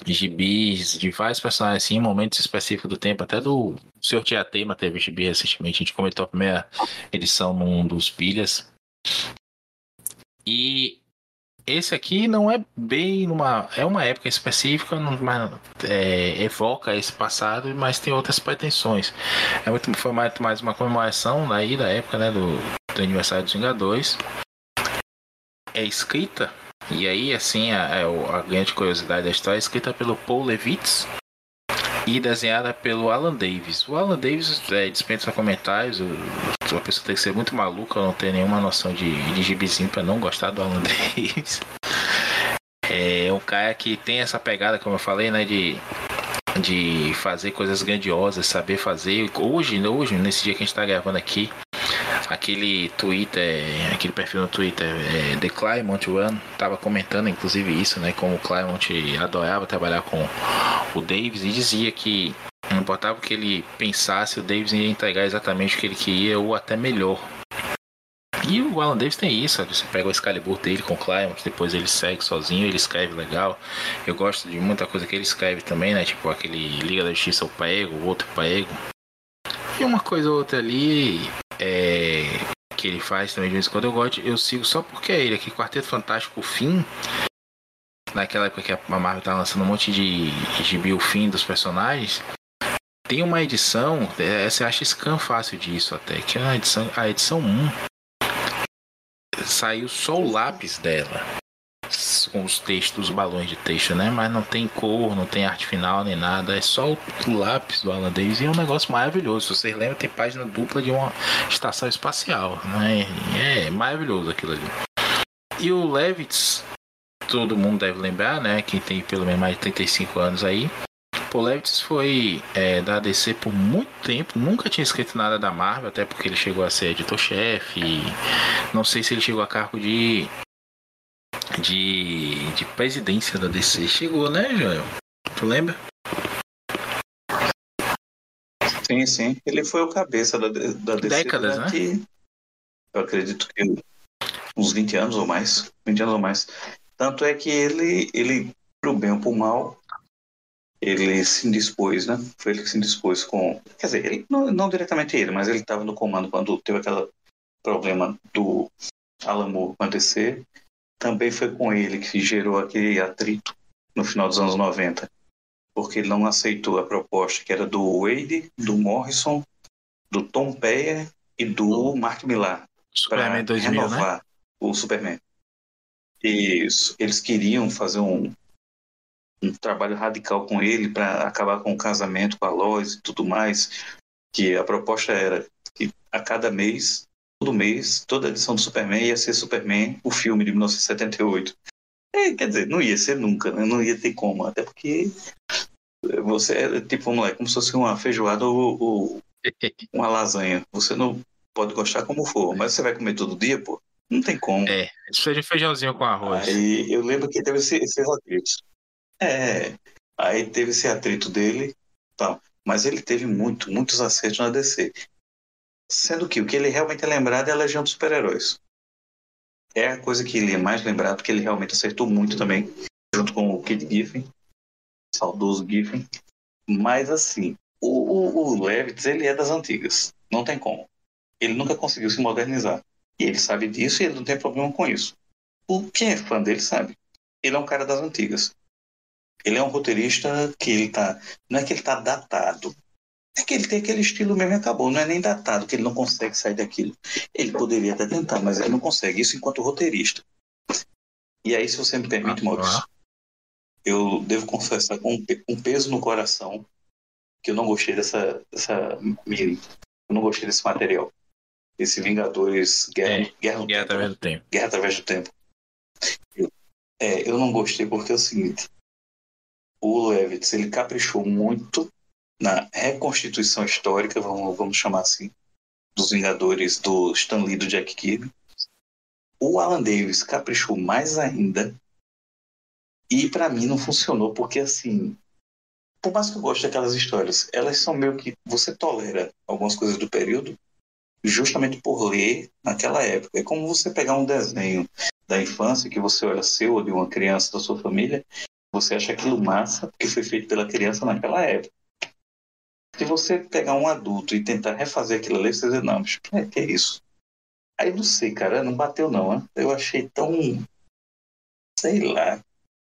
Speaker 3: Gibis de vários personagens, assim, em momentos específicos do tempo. Até do Sr. Tiatema teve gibi recentemente. A gente comentou a primeira edição num dos pilhas. E esse aqui não é bem é uma época específica, evoca esse passado, mas tem outras pretensões. Foi mais uma comemoração daí da época, né, do aniversário dos Vingadores. É escrita, e aí assim a grande curiosidade da história, é escrita pelo Paul Levitz e desenhada pelo Alan Davis. O Alan Davis dispensa comentários. A pessoa tem que ser muito maluca, não ter nenhuma noção de gibizinho pra não gostar do Alan Davis. É um cara que tem essa pegada, como eu falei, né, de fazer coisas grandiosas, saber fazer. Hoje, nesse dia que a gente tá gravando aqui, aquele perfil no Twitter, The Claremont One, tava comentando inclusive isso, né, como o Claremont adorava trabalhar com o Davis e dizia que não importava o que ele pensasse, o Davis ia entregar exatamente o que ele queria ou até melhor. E o Alan Davis tem isso, você pega o Excalibur dele com o Claremont, depois ele segue sozinho, ele escreve legal. Eu gosto de muita coisa que ele escreve também, né? Tipo aquele Liga da Justiça, o Prego, o outro Prego. E uma coisa ou outra ali que ele faz também de vez em quando eu sigo só porque é ele aqui, Quarteto Fantástico, o fim. Naquela época que a Marvel tá lançando um monte de gibi, o fim dos personagens. Tem uma edição, você acha scan fácil disso até, que é a edição 1. Saiu só o lápis dela, com os textos, os balões de texto, né? Mas não tem cor, não tem arte final nem nada, é só o lápis do Alan Davis e é um negócio maravilhoso. Se vocês lembram, tem página dupla de uma estação espacial, né? É maravilhoso aquilo ali. E o Levitz, todo mundo deve lembrar, né? Quem tem pelo menos mais de 35 anos aí, Paul Levitz foi da DC por muito tempo, nunca tinha escrito nada da Marvel, até porque ele chegou a ser editor-chefe. Não sei se ele chegou a cargo de presidência da DC. Chegou, né, Joel? Tu lembra?
Speaker 5: Sim. Ele foi o cabeça da DC
Speaker 3: décadas,
Speaker 5: durante, né? Eu acredito que uns 20 anos ou mais. 20 anos ou mais. Tanto é que ele pro bem ou pro mal, ele se indispôs, né? Foi ele que se indispôs com... Quer dizer, ele, não diretamente ele, mas ele estava no comando quando teve aquele problema do Alan Moore com a DC. Também foi com ele que gerou aquele atrito no final dos anos 90. Porque ele não aceitou a proposta que era do Wade, do Morrison, do Tom Peyer e do Mark Millar para renovar, né? O Superman. Isso. Eles queriam fazer um trabalho radical com ele para acabar com o casamento com a Lois e tudo mais, que a proposta era que a cada mês, todo mês, toda edição do Superman ia ser Superman, o filme de 1978. Quer dizer, não ia ser nunca, né? Não ia ter como, até porque você é tipo, vamos lá, como se fosse uma feijoada ou uma lasanha. Você não pode gostar como for, mas você vai comer todo dia, pô? Não tem como.
Speaker 3: Seja feijãozinho com arroz.
Speaker 5: Aí eu lembro que teve esses atritos. Aí teve esse atrito dele, tal. Mas ele teve muitos acertos na DC. Sendo que o que ele realmente é lembrado é a Legião dos Super-Heróis. É a coisa que ele é mais lembrado, que ele realmente acertou muito também, junto com o Kid Giffen, saudoso Giffen. Mas assim, o Levitz, ele é das antigas. Não tem como. Ele nunca conseguiu se modernizar. E ele sabe disso e ele não tem problema com isso. Quem é fã dele sabe. Ele é um cara das antigas. Ele é um roteirista que ele tá... Não é que ele tá datado. É que ele tem aquele estilo mesmo e acabou. Não é nem datado, que ele não consegue sair daquilo. Ele poderia até tentar, mas ele não consegue. Isso enquanto roteirista. E aí, se você me permite, Maurício, eu devo confessar com um peso no coração que eu não gostei dessa mini. Eu não gostei desse material. Esse Vingadores Guerra através do Tempo. Eu não gostei porque é o seguinte: o Levitz, ele caprichou muito na reconstituição histórica, vamos chamar assim, dos Vingadores do Stan Lee e do Jack Kirby. O Alan Davis caprichou mais ainda e pra mim não funcionou porque, assim, por mais que eu goste daquelas histórias, elas são meio que... Você tolera algumas coisas do período justamente por ler naquela época. É como você pegar um desenho da infância que você olha seu ou de uma criança da sua família, você acha aquilo massa porque foi feito pela criança naquela época. Se você pegar um adulto e tentar refazer aquilo ali, você diz, não, que é isso? Aí não sei, cara, não bateu não, né? Eu achei tão... sei lá, não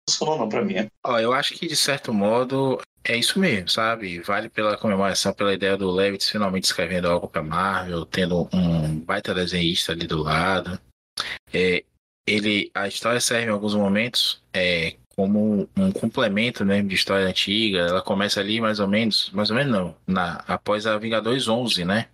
Speaker 5: funcionou não pra mim. Né?
Speaker 3: Eu acho que de certo modo é isso mesmo, sabe? Vale pela comemoração, pela ideia do Levitz finalmente escrevendo algo pra Marvel, tendo um baita desenhista ali do lado. A história serve em alguns momentos como um complemento, né, de história antiga. Ela começa ali mais ou menos não, após a Vingadores 11, né?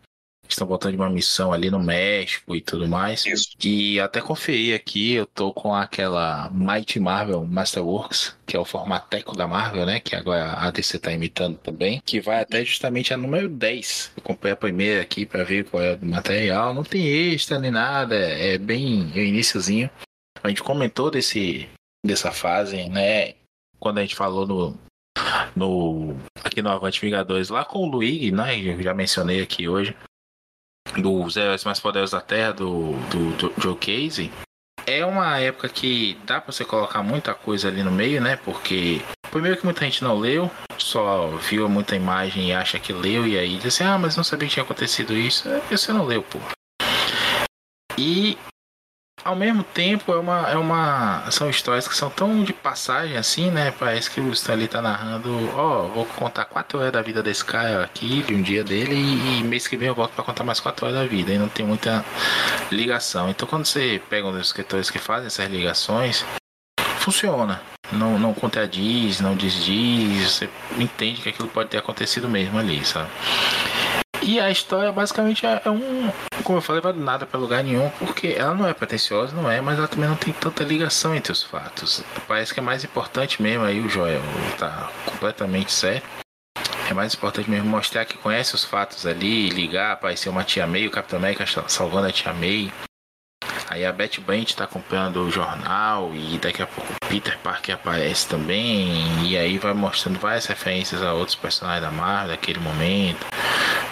Speaker 3: Estão voltando de uma missão ali no México e tudo mais.
Speaker 5: Isso.
Speaker 3: E até conferi aqui, eu tô com aquela Mighty Marvel Masterworks, que é o formateco da Marvel, né? Que agora a DC tá imitando também, que vai até justamente a número 10. Eu comprei a primeira aqui pra ver qual é o material. Não tem extra nem nada, é bem o iniciozinho. A gente comentou dessa fase, né? Quando a gente falou aqui no Avante Vingadores, lá com o Luigi, né? Eu já mencionei aqui hoje. Dos Heróis Mais Poderosos da Terra, do Joe Casey. É uma época que dá pra você colocar muita coisa ali no meio, né? Porque, primeiro que muita gente não leu, só viu muita imagem e acha que leu, e aí diz assim, mas não sabia que tinha acontecido isso. Você não leu, pô. E, ao mesmo tempo, são histórias que são tão de passagem assim, né? Parece que o Stan Lee tá narrando, vou contar 4 horas da vida desse cara aqui, de um dia dele, e mês que vem eu volto pra contar mais 4 horas da vida, e não tem muita ligação. Então, quando você pega um dos escritores que fazem essas ligações, funciona. Não contradiz, não desdiz, você entende que aquilo pode ter acontecido mesmo ali, sabe? E a história basicamente como eu falei, vai nada pra lugar nenhum, porque ela não é pretensiosa, não é, mas ela também não tem tanta ligação entre os fatos. Parece que é mais importante mesmo, aí o Joel tá completamente certo. É mais importante mesmo mostrar que conhece os fatos ali, ligar, aparecer uma tia May, o Capitão América salvando a tia May. Aí a Betty Brant tá acompanhando o jornal e daqui a pouco o Peter Parker aparece também. E aí vai mostrando várias referências a outros personagens da Marvel daquele momento.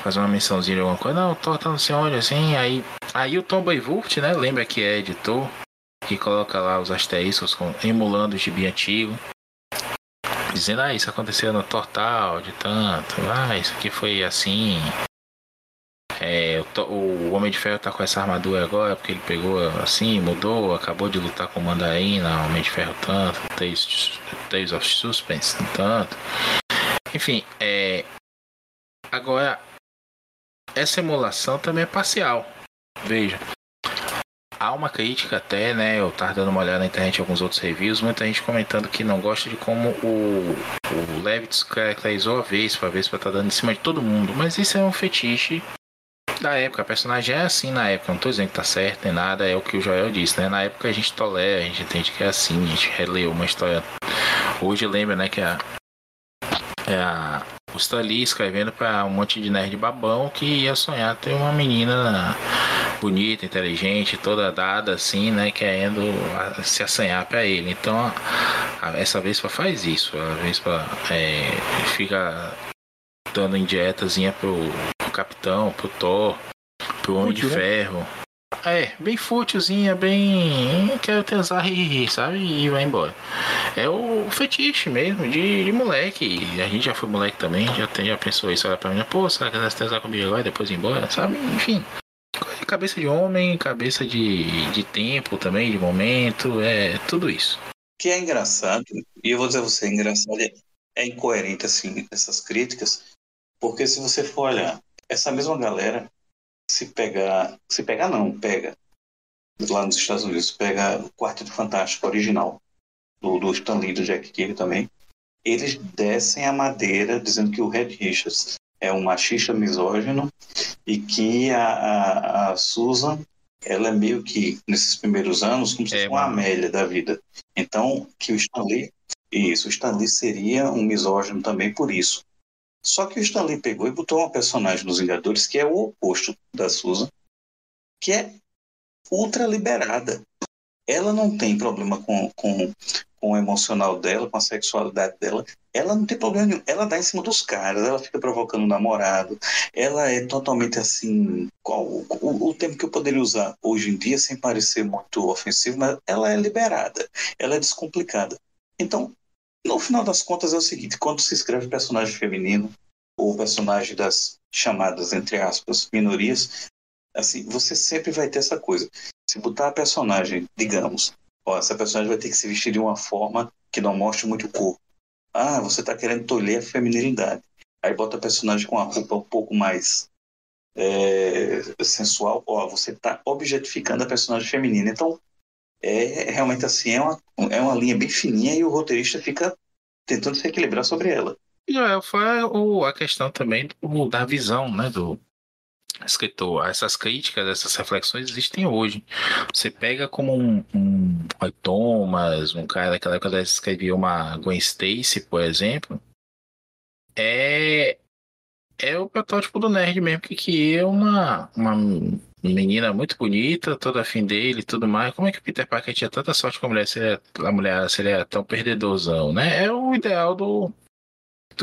Speaker 3: Faz uma mençãozinha de alguma coisa. Não, o Thor tá no seu olho assim. Aí o Tom Brevoort, né? Lembra que é editor. Que coloca lá os asteriscos emulando o gibi antigo. Dizendo, isso aconteceu no Total, de tanto. Isso aqui foi assim. O Homem de Ferro tá com essa armadura agora porque ele pegou assim, mudou, acabou de lutar com o Mandarina, Homem de Ferro tanto, Tales of Suspense tanto. Enfim, agora essa emulação também é parcial. Veja, há uma crítica até, né? Eu tava dando uma olhada na internet em alguns outros reviews, muita gente comentando que não gosta de como o Levitz caracterizou a Vespa tá dando em cima de todo mundo, mas isso é um fetiche da época, a personagem é assim na época, não tô dizendo que tá certo nem nada, é o que o Joel disse, né? Na época a gente tolera, a gente entende que é assim, a gente releu uma história. Hoje lembra, né, que o Stan Lee escrevendo pra um monte de nerd babão que ia sonhar ter uma menina bonita, inteligente, toda dada assim, né, querendo se assanhar pra ele. Então essa Vespa faz isso, a Vespa fica dando indietazinha pro Capitão, pro Thor, pro Homem de Ferro. Bem fútilzinha, bem. Quero transar, sabe? E vai embora. É o fetiche mesmo de moleque. A gente já foi moleque também, já pensou isso, olha pra mim, pô, será que ela transar comigo agora e depois ir embora, sabe? Enfim. Cabeça de homem, cabeça de tempo também, de momento, tudo isso.
Speaker 5: O que é engraçado, e eu vou dizer a você, engraçado, é incoerente assim, essas críticas, porque se você for olhar, essa mesma galera, pega lá nos Estados Unidos, pega o Quarteto Fantástico original, do Stan Lee, do Jack Kirby também, eles descem a madeira dizendo que o Reed Richards é um machista misógino e que a Susan, ela é meio que, nesses primeiros anos, como se fosse uma Amélia da vida. Então, que o Stan Lee seria um misógino também por isso. Só que o Stan Lee pegou e botou uma personagem nos Vingadores que é o oposto da Susan, que é ultra liberada. Ela não tem problema com o emocional dela, com a sexualidade dela. Ela não tem problema nenhum. Ela dá em cima dos caras, ela fica provocando o namorado. Ela é totalmente assim... O termo que eu poderia usar hoje em dia, sem parecer muito ofensivo, mas ela é liberada. Ela é descomplicada. Então, no final das contas é o seguinte, quando se escreve personagem feminino ou personagem das chamadas, entre aspas, minorias, assim, você sempre vai ter essa coisa. Se botar a personagem, digamos, essa personagem vai ter que se vestir de uma forma que não mostre muito o corpo. Você está querendo tolher a feminilidade. Aí bota a personagem com a roupa um pouco mais sensual. Você está objetificando a personagem feminina. Então, realmente assim, é uma linha bem fininha e o roteirista fica tentando se equilibrar sobre ela.
Speaker 3: Foi a questão também da visão, né, do escritor. Essas críticas, essas reflexões existem hoje. Você pega como um Roy Thomas, um cara daquela época que escrevia uma Gwen Stacy, por exemplo, é o protótipo do nerd mesmo, que é uma menina muito bonita, toda afim dele e tudo mais. Como é que o Peter Parker tinha tanta sorte com a mulher se ele era tão perdedorzão, né? É o ideal do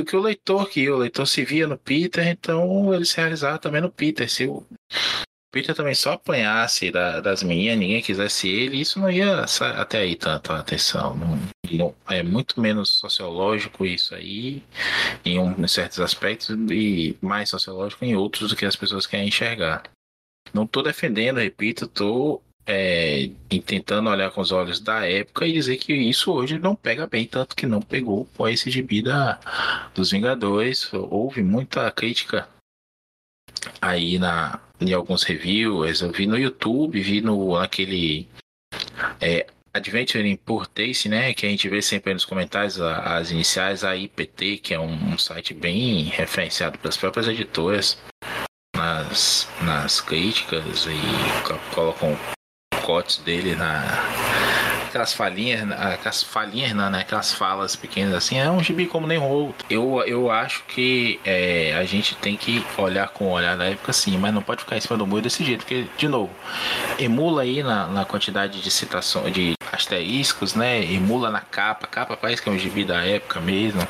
Speaker 3: que o leitor queria. O leitor se via no Peter, então ele se realizava também no Peter. Se o Peter também só apanhasse das meninas, ninguém quisesse ele, isso não ia até aí tanto a atenção. Não, é muito menos sociológico isso aí, em certos aspectos, e mais sociológico em outros do que as pessoas querem enxergar. Não estou defendendo, repito, estou tentando olhar com os olhos da época e dizer que isso hoje não pega bem, tanto que não pegou com esse gibi dos Vingadores. Houve muita crítica aí em alguns reviews, eu vi no YouTube, vi naquele Adventure in Poor Taste, né, que a gente vê sempre aí nos comentários as iniciais, a IPT, que é um site bem referenciado pelas próprias editoras nas críticas, e colocam cortes dele aquelas falhinhas não, né? Aquelas falas pequenas assim, é um gibi como nenhum outro. Eu acho que a gente tem que olhar com o olhar da época sim, mas não pode ficar em cima do muro desse jeito, porque, de novo, emula aí na quantidade de citações, de asteriscos, né? Emula na capa parece que é um gibi da época mesmo.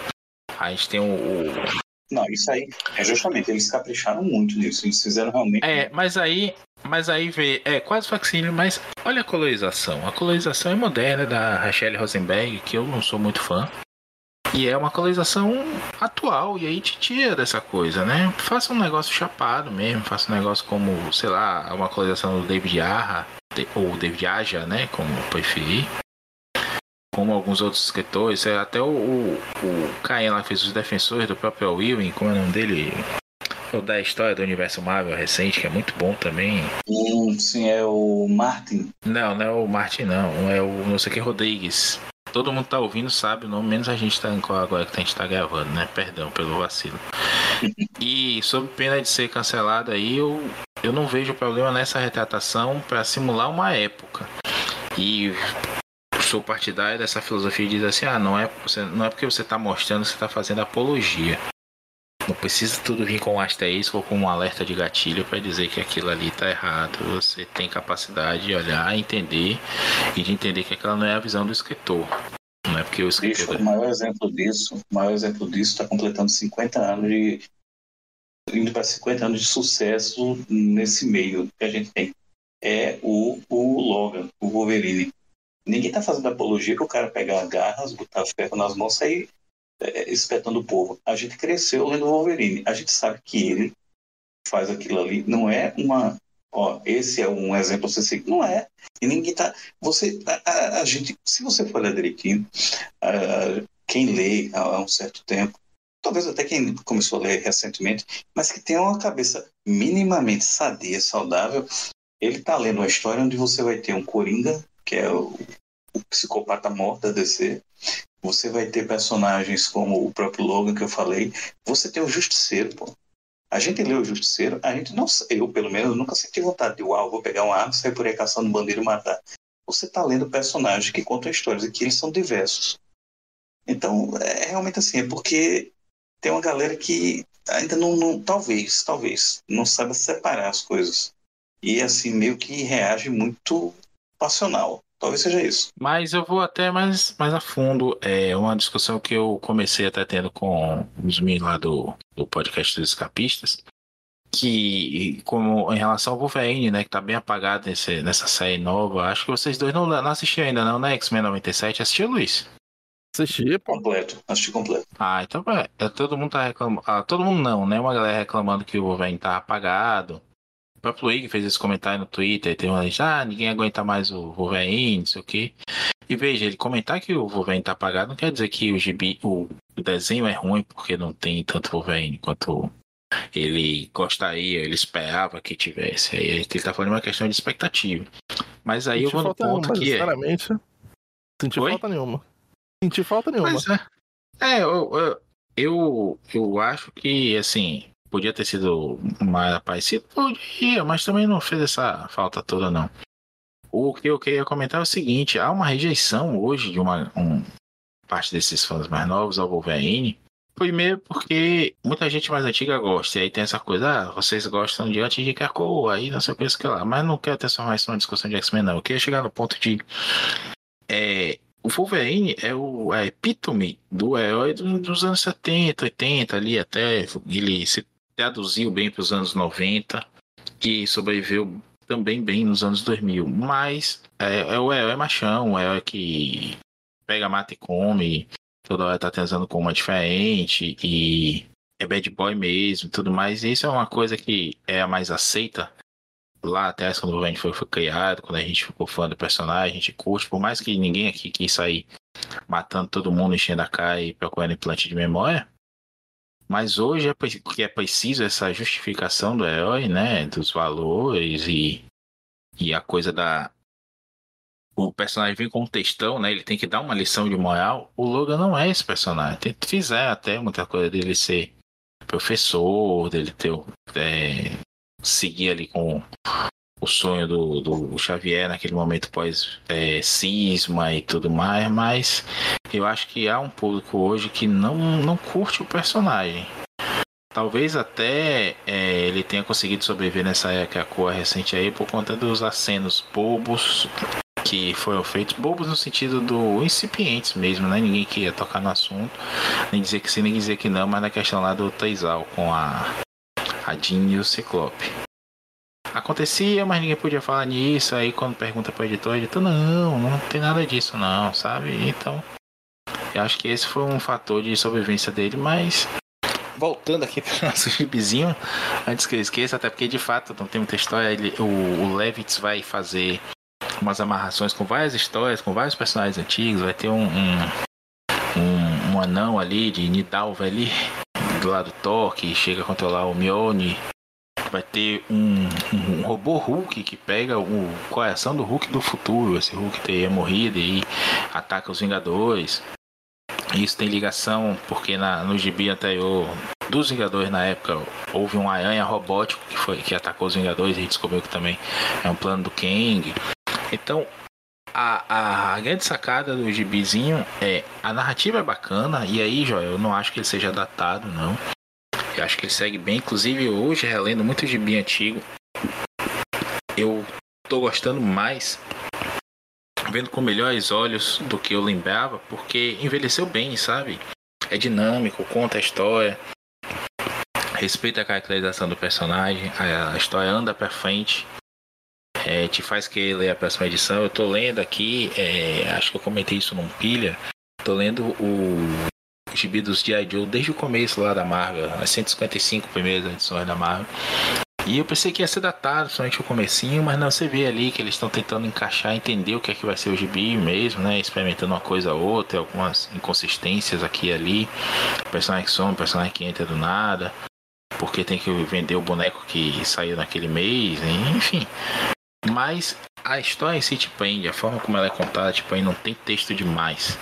Speaker 3: A gente tem
Speaker 5: Não, isso aí é justamente, eles capricharam muito nisso, eles fizeram realmente...
Speaker 3: Mas aí vê, quase facsímile, mas olha a colorização. A colorização é moderna da Rachel Rosenberg, que eu não sou muito fã. E é uma colorização atual, e aí te tira dessa coisa, né? Faça um negócio chapado mesmo, faça um negócio como, sei lá, uma colorização do David Aja, ou David Aja, né? Como preferir. Como alguns outros escritores, até o Cain lá fez os defensores do próprio Ewing, como é o nome dele? O da história do universo Marvel recente, que é muito bom também.
Speaker 5: Sim, é o Martin.
Speaker 3: Não é o Martin, não. É o não sei que Rodrigues. Todo mundo tá ouvindo, sabe o nome, menos a gente tá agora que a gente tá gravando, né? Perdão pelo vacilo. E sob pena de ser cancelado aí, eu não vejo problema nessa retratação para simular uma época. E sou partidário dessa filosofia de dizer assim, não é porque você tá mostrando, você tá fazendo apologia. Não precisa tudo vir com um asterisco ou com um alerta de gatilho para dizer que aquilo ali tá errado. Você tem capacidade de olhar, entender e de entender que aquela não é a visão do escritor. Não é porque o escritor...
Speaker 5: O maior exemplo disso está completando 50 anos indo para 50 anos de sucesso nesse meio que a gente tem. É o Logan, o Wolverine. Ninguém tá fazendo apologia para o cara pegar garras, botar ferro nas mãos e sair espetando o povo. A gente cresceu lendo Wolverine. A gente sabe que ele faz aquilo ali. Não é uma... esse é um exemplo a ser seguido. Não é. E ninguém tá... A gente... Se você for ler direitinho, quem lê há um certo tempo, talvez até quem começou a ler recentemente, mas que tem uma cabeça minimamente sadia, saudável, ele tá lendo uma história onde você vai ter um Coringa, que é o psicopata morto da DC. Você vai ter personagens como o próprio Logan que eu falei. Você tem o Justiceiro, pô. A gente lê o Justiceiro, a gente não... Eu, pelo menos, nunca senti vontade de vou pegar uma arma, sair por aí caçando bandido e matar. Você tá lendo personagens que contam histórias e que eles são diversos. Então, é realmente assim, é porque tem uma galera que ainda não talvez, não sabe separar as coisas. E, assim, meio que reage muito passional. Talvez seja isso.
Speaker 3: Mas eu vou até mais a fundo. É uma discussão que eu comecei até tendo com os meninos lá do podcast dos escapistas, que como em relação ao Wolverine, né, que tá bem apagado nessa série nova. Acho que vocês dois não assistiram ainda não, né? X-Men 97. Assistiu, Luiz?
Speaker 5: Assisti completo.
Speaker 3: Então todo mundo tá reclamando. Todo mundo não, né? Uma galera reclamando que o Wolverine tá apagado. O próprio Ig fez esse comentário no Twitter, tem uma gente, ninguém aguenta mais o Wolverine, não sei o quê. E veja, ele comentar que o Wolverine tá apagado não quer dizer que o desenho é ruim porque não tem tanto Wolverine quanto ele gostaria, ele esperava que tivesse. Aí ele tá falando uma questão de expectativa. Mas aí eu vou no ponto que
Speaker 4: sinceramente, senti falta nenhuma. Senti falta nenhuma.
Speaker 3: Pois eu acho que, assim... Podia ter sido mais parecido? Podia, mas também não fez essa falta toda, não. O que eu queria comentar é o seguinte, há uma rejeição hoje de uma parte desses fãs mais novos ao Wolverine. Primeiro porque muita gente mais antiga gosta, e aí tem essa coisa, vocês gostam de antes de Krakoa, aí não sei o que lá, mas não quero transformar isso numa discussão de X-Men, não. Eu queria chegar no ponto de... o Wolverine é a epítome do herói dos anos 70, 80, ali até ele se traduziu bem para os anos 90 e sobreviveu também bem nos anos 2000, mas é o herói machão, o herói que pega, mata e come, toda hora tá transando com uma diferente e é bad boy mesmo e tudo mais. E isso é uma coisa que é a mais aceita lá até quando o Wolverine foi criado, quando a gente ficou fã do personagem, a gente curte, por mais que ninguém aqui quis sair matando todo mundo, enchendo a cara e procurando implante de memória. Mas hoje é preciso essa justificação do herói, né? Dos valores e a coisa da... O personagem vem com um textão, né? Ele tem que dar uma lição de moral. O Logan não é esse personagem. Fizeram até muita coisa dele ser professor, dele ter... seguir ali com sonho do Xavier naquele momento pós-cisma e tudo mais, mas eu acho que há um público hoje que não curte o personagem. Talvez até ele tenha conseguido sobreviver nessa época recente aí por conta dos acenos bobos que foram feitos, bobos no sentido do incipientes mesmo, né? Ninguém queria tocar no assunto, nem dizer que sim, nem dizer que não, mas na questão lá do Taizal com a Jean e o Ciclope. Acontecia, mas ninguém podia falar nisso. Aí quando pergunta para o editor não tem nada disso não, sabe? Então, eu acho que esse foi um fator de sobrevivência dele, mas voltando aqui para o nosso gibizinho, antes que eu esqueça, até porque de fato não tem muita história, o Levitz vai fazer umas amarrações com várias histórias, com vários personagens antigos, vai ter um anão ali de Nidalva ali, do lado do Thor, que chega a controlar o Mjolnir. Vai ter um robô Hulk que pega o coração do Hulk do futuro. Esse Hulk teria morrido e ataca os Vingadores. Isso tem ligação porque no gibi anterior dos Vingadores, na época, houve um aranha robótico que atacou os Vingadores e a gente descobriu que também é um plano do Kang. Então, a grande sacada do gibizinho a narrativa é bacana, e aí, Joel, eu não acho que ele seja datado, não. Eu acho que ele segue bem, inclusive hoje, relendo muito gibi antigo, eu tô gostando mais, vendo com melhores olhos do que eu lembrava, porque envelheceu bem, sabe? É dinâmico, conta a história, respeita a caracterização do personagem, a história anda pra frente. Te faz querer ler a próxima edição. Eu tô lendo aqui, acho que eu comentei isso num pilha. Tô lendo o gibi dos G.I. Joe desde o começo lá da Marvel, as 155 primeiras edições da Marvel. E eu pensei que ia ser datado, somente o comecinho, mas não, você vê ali que eles estão tentando encaixar, entender o que é que vai ser o gibi mesmo, né? Experimentando uma coisa ou outra, algumas inconsistências aqui e ali. Personagem que some, personagem que entra do nada, porque tem que vender o boneco que saiu naquele mês, enfim. Mas a história em si te prende, a forma como ela é contada te prende, não tem texto demais.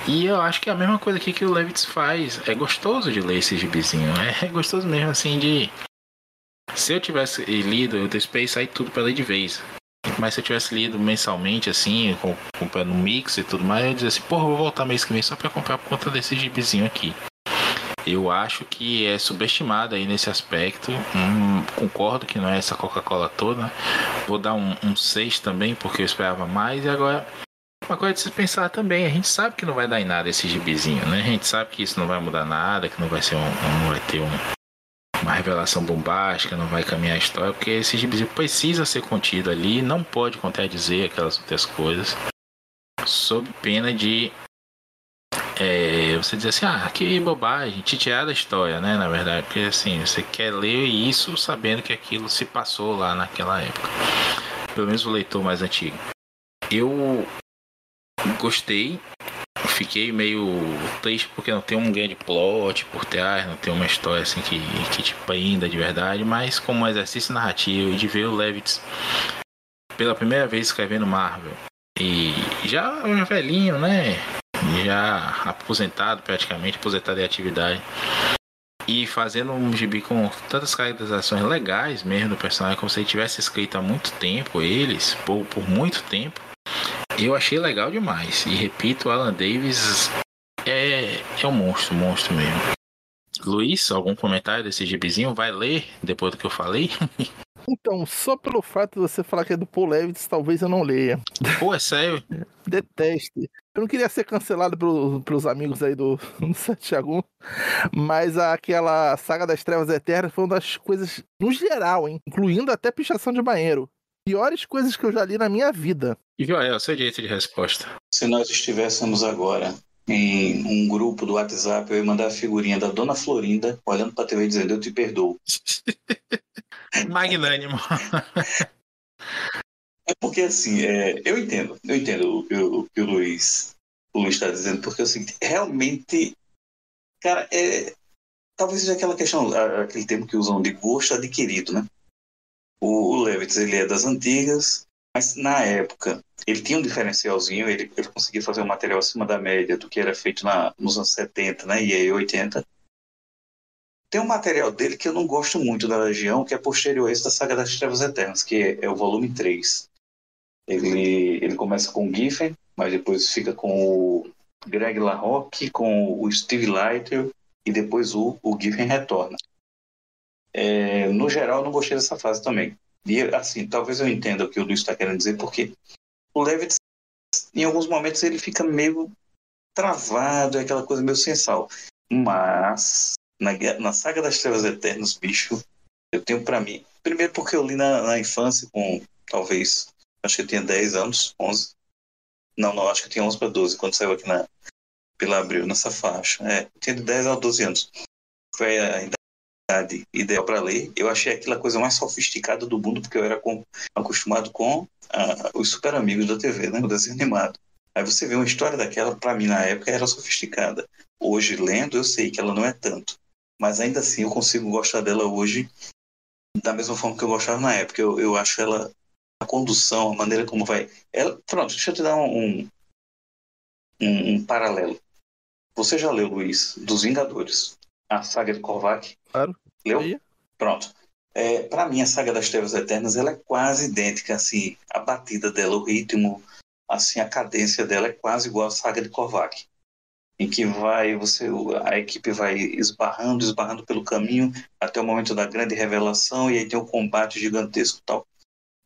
Speaker 3: E eu acho que é a mesma coisa aqui que o Levitz faz. É gostoso de ler esse gibizinho. É gostoso mesmo, assim, de... Se eu tivesse lido, eu esperei sair tudo pra ler de vez. Mas se eu tivesse lido mensalmente, assim, comprando um mix e tudo mais, eu ia dizer assim, porra, eu vou voltar mês que vem só pra comprar por conta desse gibizinho aqui. Eu acho que é subestimado aí nesse aspecto. Concordo que não é essa Coca-Cola toda, né? Vou dar um 6 também, porque eu esperava mais. E agora, uma coisa de se pensar também, a gente sabe que não vai dar em nada esse gibizinho, né? A gente sabe que isso não vai mudar nada, que não vai ser não vai ter uma revelação bombástica, não vai caminhar a história, porque esse gibizinho precisa ser contido ali, não pode contradizer aquelas outras coisas, sob pena de você dizer assim, que bobagem, te tirar da história, né, na verdade, porque assim, você quer ler isso sabendo que aquilo se passou lá naquela época, pelo menos o leitor mais antigo. Eu gostei, fiquei meio triste porque não tem um grande plot por trás, não tem uma história assim que te prenda de verdade, mas como um exercício narrativo e de ver o Levitz pela primeira vez escrevendo Marvel, e já velhinho, né, já aposentado praticamente, aposentado em atividade, e fazendo um gibi com tantas caracterizações legais mesmo do personagem, como se ele tivesse escrito há muito tempo, por muito tempo. Eu achei legal demais. E repito, o Alan Davis é um monstro mesmo. Luiz, algum comentário desse gibizinho? Vai ler depois do que eu falei?
Speaker 4: Então, só pelo fato de você falar que é do Paul Levitz, talvez eu não leia.
Speaker 3: Pô, é sério?
Speaker 4: Deteste. Eu não queria ser cancelado pelos amigos aí do Santiago, mas aquela Saga das Trevas Eternas foi uma das coisas, no geral, hein, incluindo até pichação de banheiro, piores coisas que eu já li na minha vida.
Speaker 3: E Joel, seu direito de resposta.
Speaker 5: Se nós estivéssemos agora em um grupo do WhatsApp, eu ia mandar a figurinha da Dona Florinda olhando pra TV e dizendo, eu te perdoo.
Speaker 3: Magnânimo.
Speaker 5: É porque assim, eu entendo o que o Luiz está dizendo, porque é o seguinte, realmente, cara, talvez seja aquela questão, aquele termo que usam de gosto adquirido, né? O Levitz, ele é das antigas, mas na época ele tinha um diferencialzinho, ele conseguia fazer um material acima da média do que era feito nos anos 70, né, e aí 80. Tem um material dele que eu não gosto muito da Legião, que é posterior a esse da Saga das Trevas Eternas, que é o volume 3. Ele começa com o Giffen, mas depois fica com o Greg LaRocque, com o Steve Lighter, e depois o Giffen retorna. No geral, eu não gostei dessa fase também. E, assim, talvez eu entenda o que o Luiz está querendo dizer, porque o Levitz, em alguns momentos, ele fica meio travado, é aquela coisa meio sem sal. Mas, na Saga das Trevas Eternas, bicho, eu tenho pra mim... Primeiro porque eu li na infância, com talvez... Acho que eu tinha 10 anos, 11. Não, acho que eu tinha 11 para 12, quando saiu aqui pela Abril, nessa faixa. Eu tinha de 10 a 12 anos. Foi a idade ideal para ler. Eu achei aquilo a coisa mais sofisticada do mundo, porque eu era acostumado com os super amigos da TV, né? O desenho animado. Aí você vê uma história daquela, para mim na época era sofisticada. Hoje, lendo, eu sei que ela não é tanto. Mas ainda assim eu consigo gostar dela hoje da mesma forma que eu gostava na época. Eu acho ela, a condução, a maneira como vai... Pronto, deixa eu te dar um paralelo. Você já leu, Luiz, dos Vingadores? A saga de Korvac?
Speaker 4: Claro.
Speaker 5: Leu?
Speaker 4: Aí.
Speaker 5: Pronto. Para mim, a saga das Trevas Eternas ela é quase idêntica, assim, a batida dela, o ritmo, assim, a cadência dela é quase igual à saga de Korvac, em que a equipe vai esbarrando pelo caminho até o momento da grande revelação, e aí tem um combate gigantesco e tal.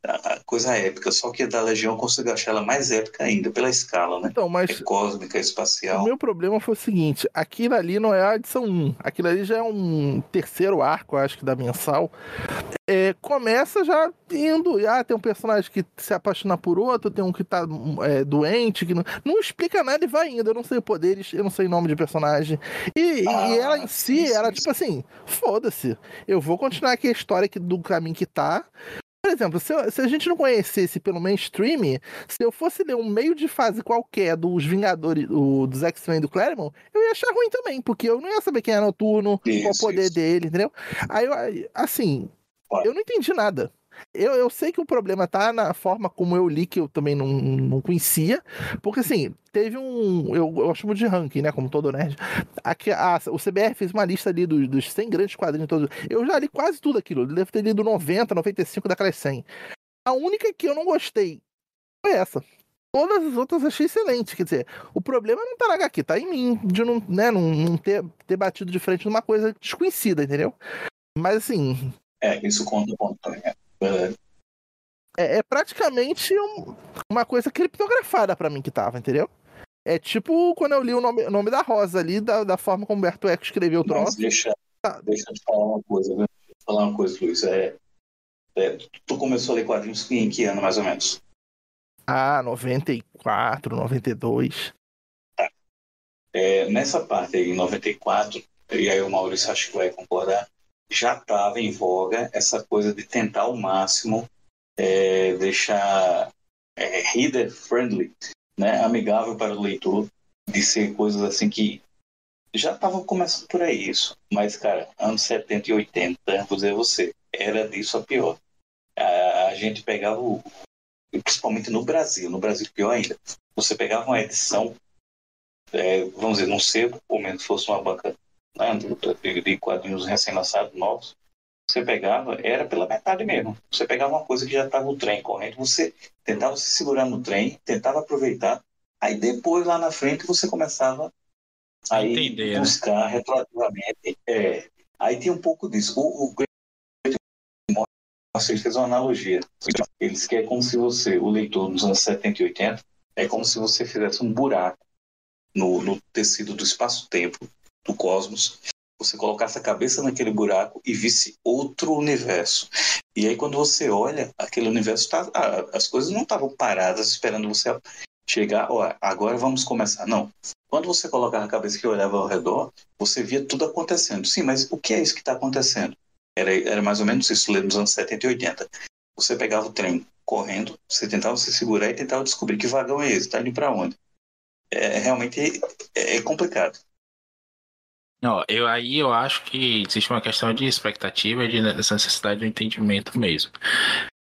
Speaker 5: A coisa épica, só que da Legião eu consigo achar ela mais épica ainda, pela escala, né?
Speaker 4: Então, mas
Speaker 5: cósmica, espacial.
Speaker 4: O meu problema foi o seguinte, aquilo ali não é a edição 1, aquilo ali já é um terceiro arco, acho que da mensal. Começa já indo, tem um personagem que se apaixona por outro, tem um que tá doente, que não explica nada e vai indo, eu não sei os poderes, eu não sei o nome de personagem. E ela em si, era tipo assim, foda-se, eu vou continuar aqui a história do caminho que tá. Por exemplo, se a gente não conhecesse pelo mainstream, se eu fosse ler um meio de fase qualquer dos Vingadores, dos X-Men do Claremont, eu ia achar ruim também, porque eu não ia saber quem é Noturno, qual o poder dele, entendeu? Aí, assim, eu não entendi nada. Eu sei que o problema tá na forma como eu li, que eu também não conhecia, porque assim, teve eu chamo de ranking, né, como todo nerd. O CBR fez uma lista ali dos 100 grandes quadrinhos todos. Eu já li quase tudo aquilo, eu devo ter lido 90, 95 daquelas 100. A única que eu não gostei foi essa. Todas as outras eu achei excelente, quer dizer, o problema não tá na HQ, tá em mim, de não ter batido de frente numa coisa desconhecida, entendeu? Mas assim...
Speaker 5: isso conta também,
Speaker 4: É praticamente uma coisa criptografada pra mim que tava, entendeu? É tipo quando eu li o nome da Rosa ali, da forma como o Humberto Eco escreveu o troço.
Speaker 5: Deixa eu te falar uma coisa, viu? Luiz. Tu começou a ler quadrinhos em que ano, mais ou menos?
Speaker 4: 94, 92.
Speaker 5: Tá. Nessa parte aí, em 94, e aí o Maurício acho que vai concordar, já estava em voga essa coisa de tentar ao máximo deixar reader friendly, né, amigável para o leitor, de ser coisas assim que já estavam começando por aí isso, mas cara, anos 70 e 80, vou dizer a você, era disso a pior. A gente pegava, principalmente no Brasil pior ainda, você pegava uma edição, vamos dizer, num sebo, ou menos fosse uma banca, né, de quadrinhos recém-lançados, novos, você pegava, era pela metade mesmo. Você pegava uma coisa que já estava o trem correndo, você tentava se segurar no trem, tentava aproveitar, aí depois, lá na frente, você começava a buscar, né, retroativamente. Aí tinha um pouco disso. O fez uma analogia. Eles querem como se o leitor nos anos 70 e 80, é como se você fizesse um buraco no tecido do espaço-tempo, do cosmos, você colocasse a cabeça naquele buraco e visse outro universo. E aí quando você olha, aquele universo as coisas não estavam paradas esperando você chegar, agora vamos começar. Não. Quando você colocava a cabeça que olhava ao redor, você via tudo acontecendo. Sim, mas o que é isso que está acontecendo? Era mais ou menos isso, nos anos 70 e 80. Você pegava o trem correndo, você tentava se segurar e tentava descobrir que vagão é esse, está indo para onde? Realmente é complicado.
Speaker 3: Eu acho que existe uma questão de expectativa e de necessidade do entendimento mesmo.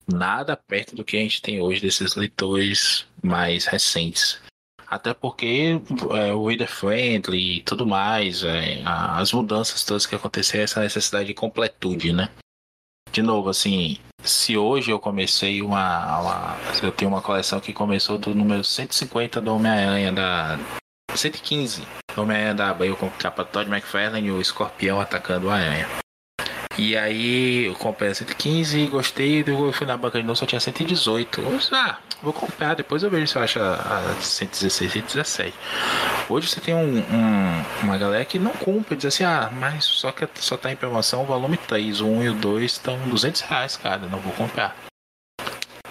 Speaker 3: Nada perto do que a gente tem hoje desses leitores mais recentes. Até porque o reader friendly e tudo mais, as mudanças todas que aconteceram, essa necessidade de completude, né? De novo, assim, se hoje eu comecei eu tenho uma coleção que começou do número 150 do Homem-Aranha 115 do Homem-Aranha da Abril com capa do Todd McFarlane e o Escorpião atacando o Aranha. E aí eu comprei a 115 e gostei, eu fui na banca de novo, só tinha 118. Eu disse, vou comprar, depois eu vejo se eu acho a 116, 117. Hoje você tem uma galera que não compra, diz assim, mas só tá em promoção o volume 3, o 1 e o 2 estão R$200, cara, não vou comprar.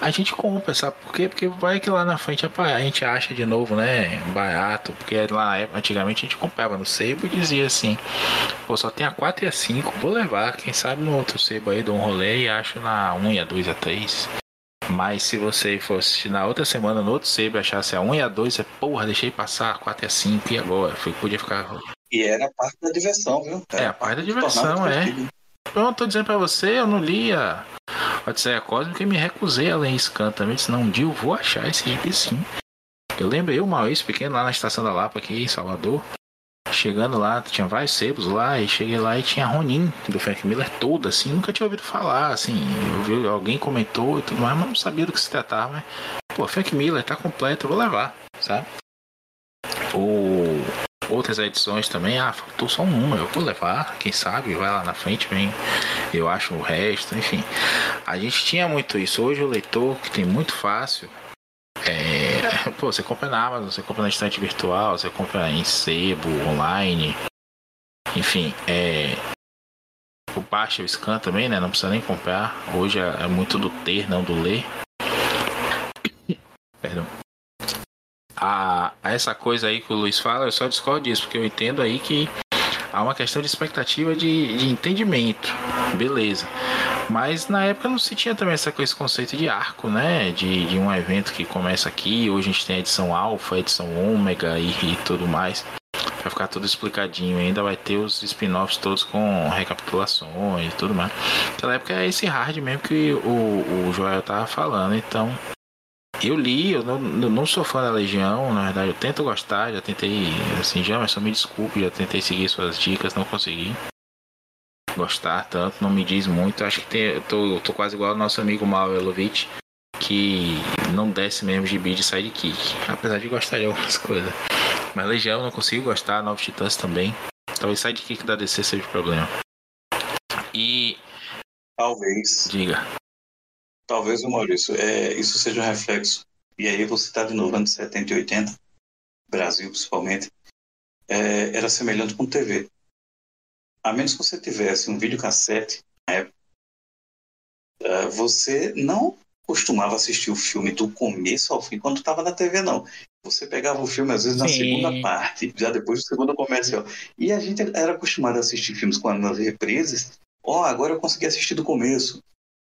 Speaker 3: A gente compra, sabe por quê? Porque vai que lá na frente a gente acha de novo, né, barato, porque lá na época, antigamente a gente comprava no sebo e dizia assim, pô, só tem a 4 e a 5, vou levar, quem sabe no outro sebo aí dou um rolê e acho na 1 e a 2 e a 3. Mas se você fosse na outra semana no outro sebo e achasse a 1 e a 2, você, porra, deixei passar a 4 e a 5 e agora? Podia ficar...
Speaker 5: E era parte da diversão, viu?
Speaker 3: A parte da diversão, Eu tô dizendo pra você, eu não lia Odisseia Cósmica e me recusei a ler Scan também, senão um dia eu vou achar esse gibi sim. Eu lembrei uma vez pequeno lá na Estação da Lapa aqui em Salvador, chegando lá, tinha vários sebos lá, e cheguei lá e tinha Ronin do Frank Miller toda, assim, nunca tinha ouvido falar, assim, eu vi, alguém comentou e tudo mais, mas não sabia do que se tratava, mas, pô, Frank Miller tá completo, eu vou levar, sabe? Outras edições também, faltou só um número, eu vou levar, quem sabe, vai lá na frente, vem, eu acho o resto, enfim. A gente tinha muito isso. Hoje o leitor, que tem muito fácil, pô, você compra na Amazon, você compra na estante virtual, você compra em sebo, online, enfim, o baixa o scan também, né, não precisa nem comprar. Hoje é muito do ter, não do ler. Perdão. Essa coisa aí que o Luiz fala, eu só discordo disso, porque eu entendo aí que há uma questão de expectativa de entendimento, beleza. Mas na época não se tinha também esse conceito de arco, né? De um evento que começa aqui, hoje a gente tem a edição alfa, a edição ômega e tudo mais. Vai ficar tudo explicadinho, ainda vai ter os spin-offs todos com recapitulações e tudo mais. Naquela época é esse hard mesmo que o Joel tava falando, então... Eu li, eu não sou fã da Legião, na verdade eu tento gostar, já tentei, assim, Jamerson, me desculpe, já tentei seguir suas dicas, não consegui gostar tanto, não me diz muito, acho que eu tô quase igual ao nosso amigo Malvelovich, que não desce mesmo gibi de sidekick, apesar de gostar de algumas coisas, mas Legião eu não consigo gostar, Novos Titãs também, talvez sidekick da DC seja o problema. E...
Speaker 5: Talvez.
Speaker 3: Diga.
Speaker 5: Talvez, Maurício, isso seja um reflexo, e aí você está de novo anos 70 e 80, Brasil principalmente, era semelhante com TV. A menos que você tivesse um videocassete na época, você não costumava assistir o filme do começo ao fim quando estava na TV, não. Você pegava o filme, às vezes, na segunda parte, já depois do segundo comercial. E a gente era acostumado a assistir filmes com as reprises. Agora eu consegui assistir do começo.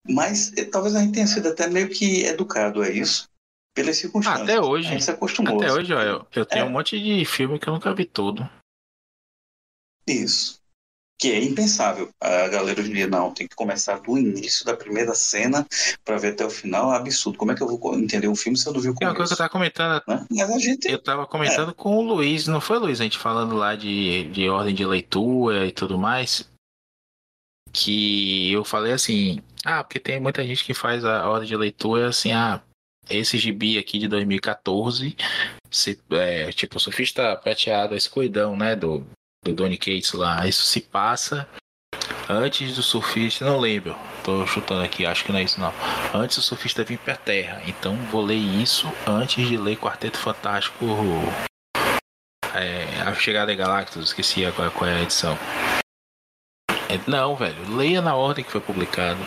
Speaker 5: Mas talvez a gente tenha sido até meio que educado a isso pelas circunstâncias.
Speaker 3: Até hoje.
Speaker 5: A gente se acostumou.
Speaker 3: Até hoje, eu tenho um monte de filme que eu nunca vi todo.
Speaker 5: Isso. Que é impensável. A galera hoje em dia, não, tem que começar do início da primeira cena para ver até o final. É absurdo. Como é que eu vou entender um filme se eu não vi o começo?
Speaker 3: É uma coisa que eu tava comentando.
Speaker 5: Né? Mas a gente...
Speaker 3: Eu tava comentando com o Luiz, não foi, Luiz? A gente falando lá de ordem de leitura e tudo mais. Que eu falei assim, porque tem muita gente que faz a ordem de leitura assim, esse gibi aqui de 2014, tipo o Surfista Prateado, a escuridão, né, do Donny Cates lá, isso se passa antes do Surfista, não lembro, tô chutando aqui, acho que não é isso não, antes do Surfista vir pra Terra, então vou ler isso antes de ler Quarteto Fantástico, A Chegada de Galactus, esqueci agora qual é a edição. Não, velho, leia na ordem que foi publicado.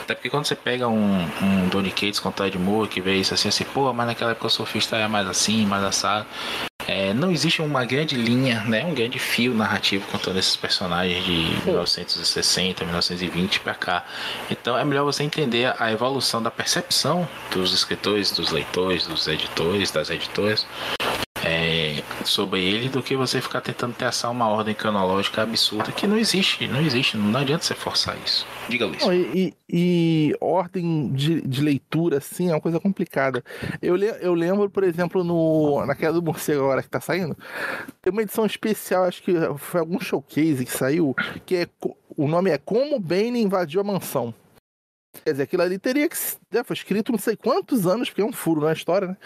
Speaker 3: Até porque quando você pega um Donny Cates com Todd Moore que vê isso assim, pô, mas naquela época o surfista era mais assim, mais assado. Não existe uma grande linha, né, um grande fio narrativo contando esses personagens de 1960, 1920 pra cá. Então é melhor você entender a evolução da percepção dos escritores, dos leitores, dos editores, das editoras. sobre ele do que você ficar tentando traçar uma ordem cronológica absurda que não existe, não adianta você forçar isso. Diga, Luiz.
Speaker 4: E ordem de leitura, assim, é uma coisa complicada. Eu lembro, por exemplo, naquela do morcego agora que tá saindo, tem uma edição especial, acho que foi algum showcase que saiu, que o nome é Como Bane Invadiu a Mansão. Quer dizer, aquilo ali teria que... foi escrito não sei quantos anos, porque é um furo na história, né?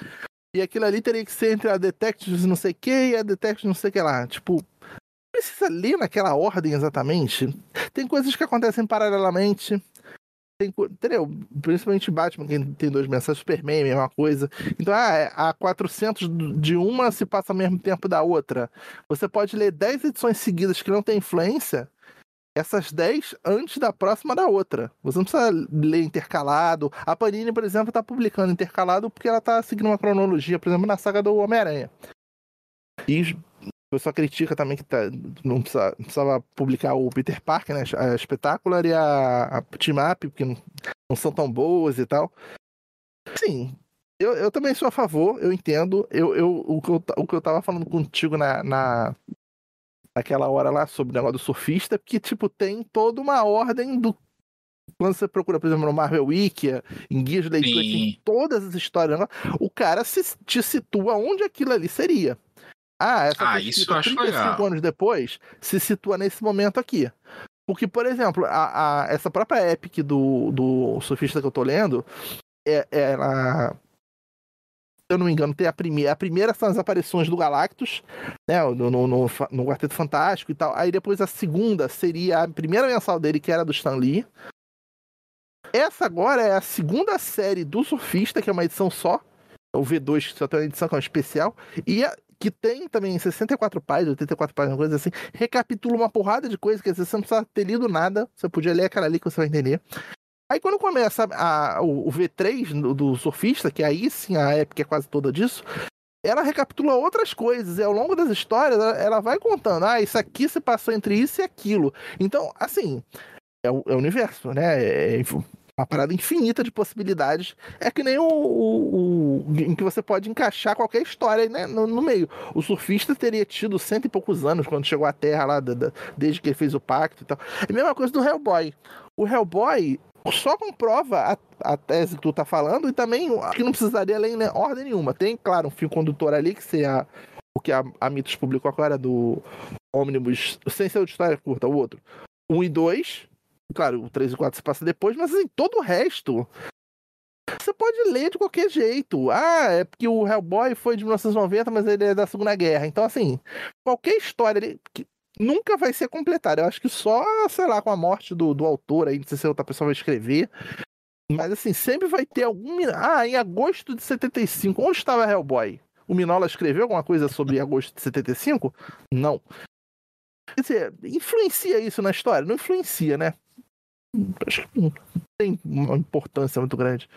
Speaker 4: E aquilo ali teria que ser entre a Detectives não sei o que e a Detectives não sei o que lá. Tipo, precisa ler naquela ordem exatamente. Tem coisas que acontecem paralelamente. Entendeu? Principalmente Batman, que tem 2 mensagens, Superman, mesma coisa. Então, a 400 de uma se passa ao mesmo tempo da outra. Você pode ler 10 edições seguidas que não tem influência, essas 10 antes da próxima da outra. Você não precisa ler intercalado. A Panini, por exemplo, está publicando intercalado porque ela está seguindo uma cronologia, por exemplo, na saga do Homem-Aranha. E o pessoal critica também que não precisava publicar o Peter Parker, né? A Spectacular e a Team Up, porque não são tão boas e tal. Sim, eu também sou a favor, eu entendo. O que eu tava falando contigo naquela hora lá sobre o negócio do surfista, que, tipo, tem toda uma ordem do... Quando você procura, por exemplo, no Marvel Wiki, em guias de leitura, tem todas as histórias, né? O cara te situa onde aquilo ali seria. Essa foi
Speaker 3: isso eu acho
Speaker 4: 35
Speaker 3: legal.
Speaker 4: anos depois, se situa nesse momento aqui. Porque, por exemplo, essa própria Epic do surfista que eu tô lendo, ela... se eu não me engano, tem a primeira são as aparições do Galactus, né, no Quarteto Fantástico e tal. Aí depois a segunda seria a primeira mensal dele, que era do Stan Lee. Essa agora é a segunda série do Surfista, que é uma edição só. O V2, que só tem uma edição que é uma especial. E que tem também 64 páginas, 84 páginas, coisa assim. Recapitula uma porrada de coisas, quer dizer, você não precisa ter lido nada. Você podia ler aquela ali que você vai entender. Aí quando começa o V3 do Surfista, que aí sim a Epic é quase toda disso, ela recapitula outras coisas, e ao longo das histórias ela vai contando, isso aqui se passou entre isso e aquilo. Então, assim, é o universo, né? É uma parada infinita de possibilidades. É que nem em que você pode encaixar qualquer história, né, no meio. O Surfista teria tido 100 e poucos anos quando chegou à Terra lá, desde que ele fez o pacto e tal. É a mesma coisa do Hellboy. O Hellboy só comprova a tese que tu tá falando, e também que não precisaria ler em ordem nenhuma. Tem, claro, um fio condutor ali, que seria o que a Mitos publicou agora do Omnibus, sem ser o de história curta, o outro. 1 e 2, claro, o 3 e 4 se passa depois, mas assim, todo o resto você pode ler de qualquer jeito. É porque o Hellboy foi de 1990, mas ele é da Segunda Guerra. Então, assim, qualquer história ali... nunca vai ser completada. Eu acho que só, sei lá, com a morte do autor aí, não sei se outra pessoa vai escrever. Mas assim, sempre vai ter algum... em agosto de 75, onde estava Hellboy? O Mignola escreveu alguma coisa sobre agosto de 75? Não. Quer dizer, influencia isso na história? Não influencia, né? Acho que não tem uma importância muito grande.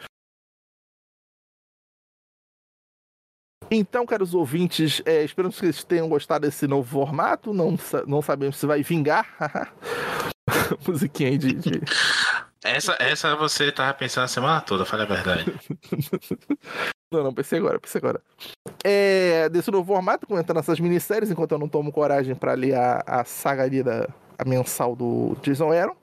Speaker 4: Então, caros ouvintes, esperamos que vocês tenham gostado desse novo formato. Não sabemos se vai vingar. Musiquinha aí de...
Speaker 3: Essa você tava pensando a semana toda, fala a verdade.
Speaker 4: Não, pensei agora. Desse novo formato, comentando essas minisséries, enquanto eu não tomo coragem para ler a saga ali a mensal do Jason Aaron.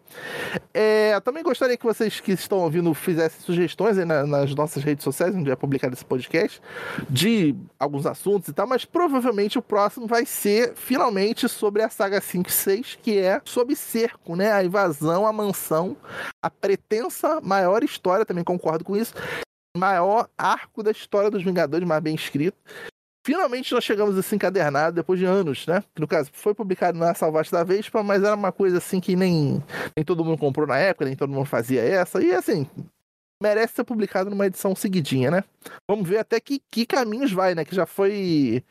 Speaker 4: Também gostaria que vocês que estão ouvindo fizessem sugestões aí nas nossas redes sociais, onde é publicado esse podcast, de alguns assuntos e tal, mas provavelmente o próximo vai ser finalmente sobre a saga 5 e 6, que é sobre cerco, né? A invasão, a mansão, a pretensa maior história, também concordo com isso, maior arco da história dos Vingadores, mais bem escrito. Finalmente nós chegamos assim encadernado, depois de anos, né? No caso, foi publicado na Salvate da Vespa, mas era uma coisa assim que nem todo mundo comprou na época, nem todo mundo fazia essa. E assim, merece ser publicado numa edição seguidinha, né? Vamos ver até que caminhos vai, né? Que já foi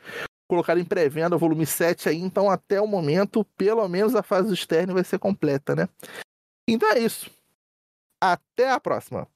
Speaker 4: colocado em pré-venda o volume 7 aí, então até o momento, pelo menos a fase do Stern vai ser completa, né? Então é isso. Até a próxima.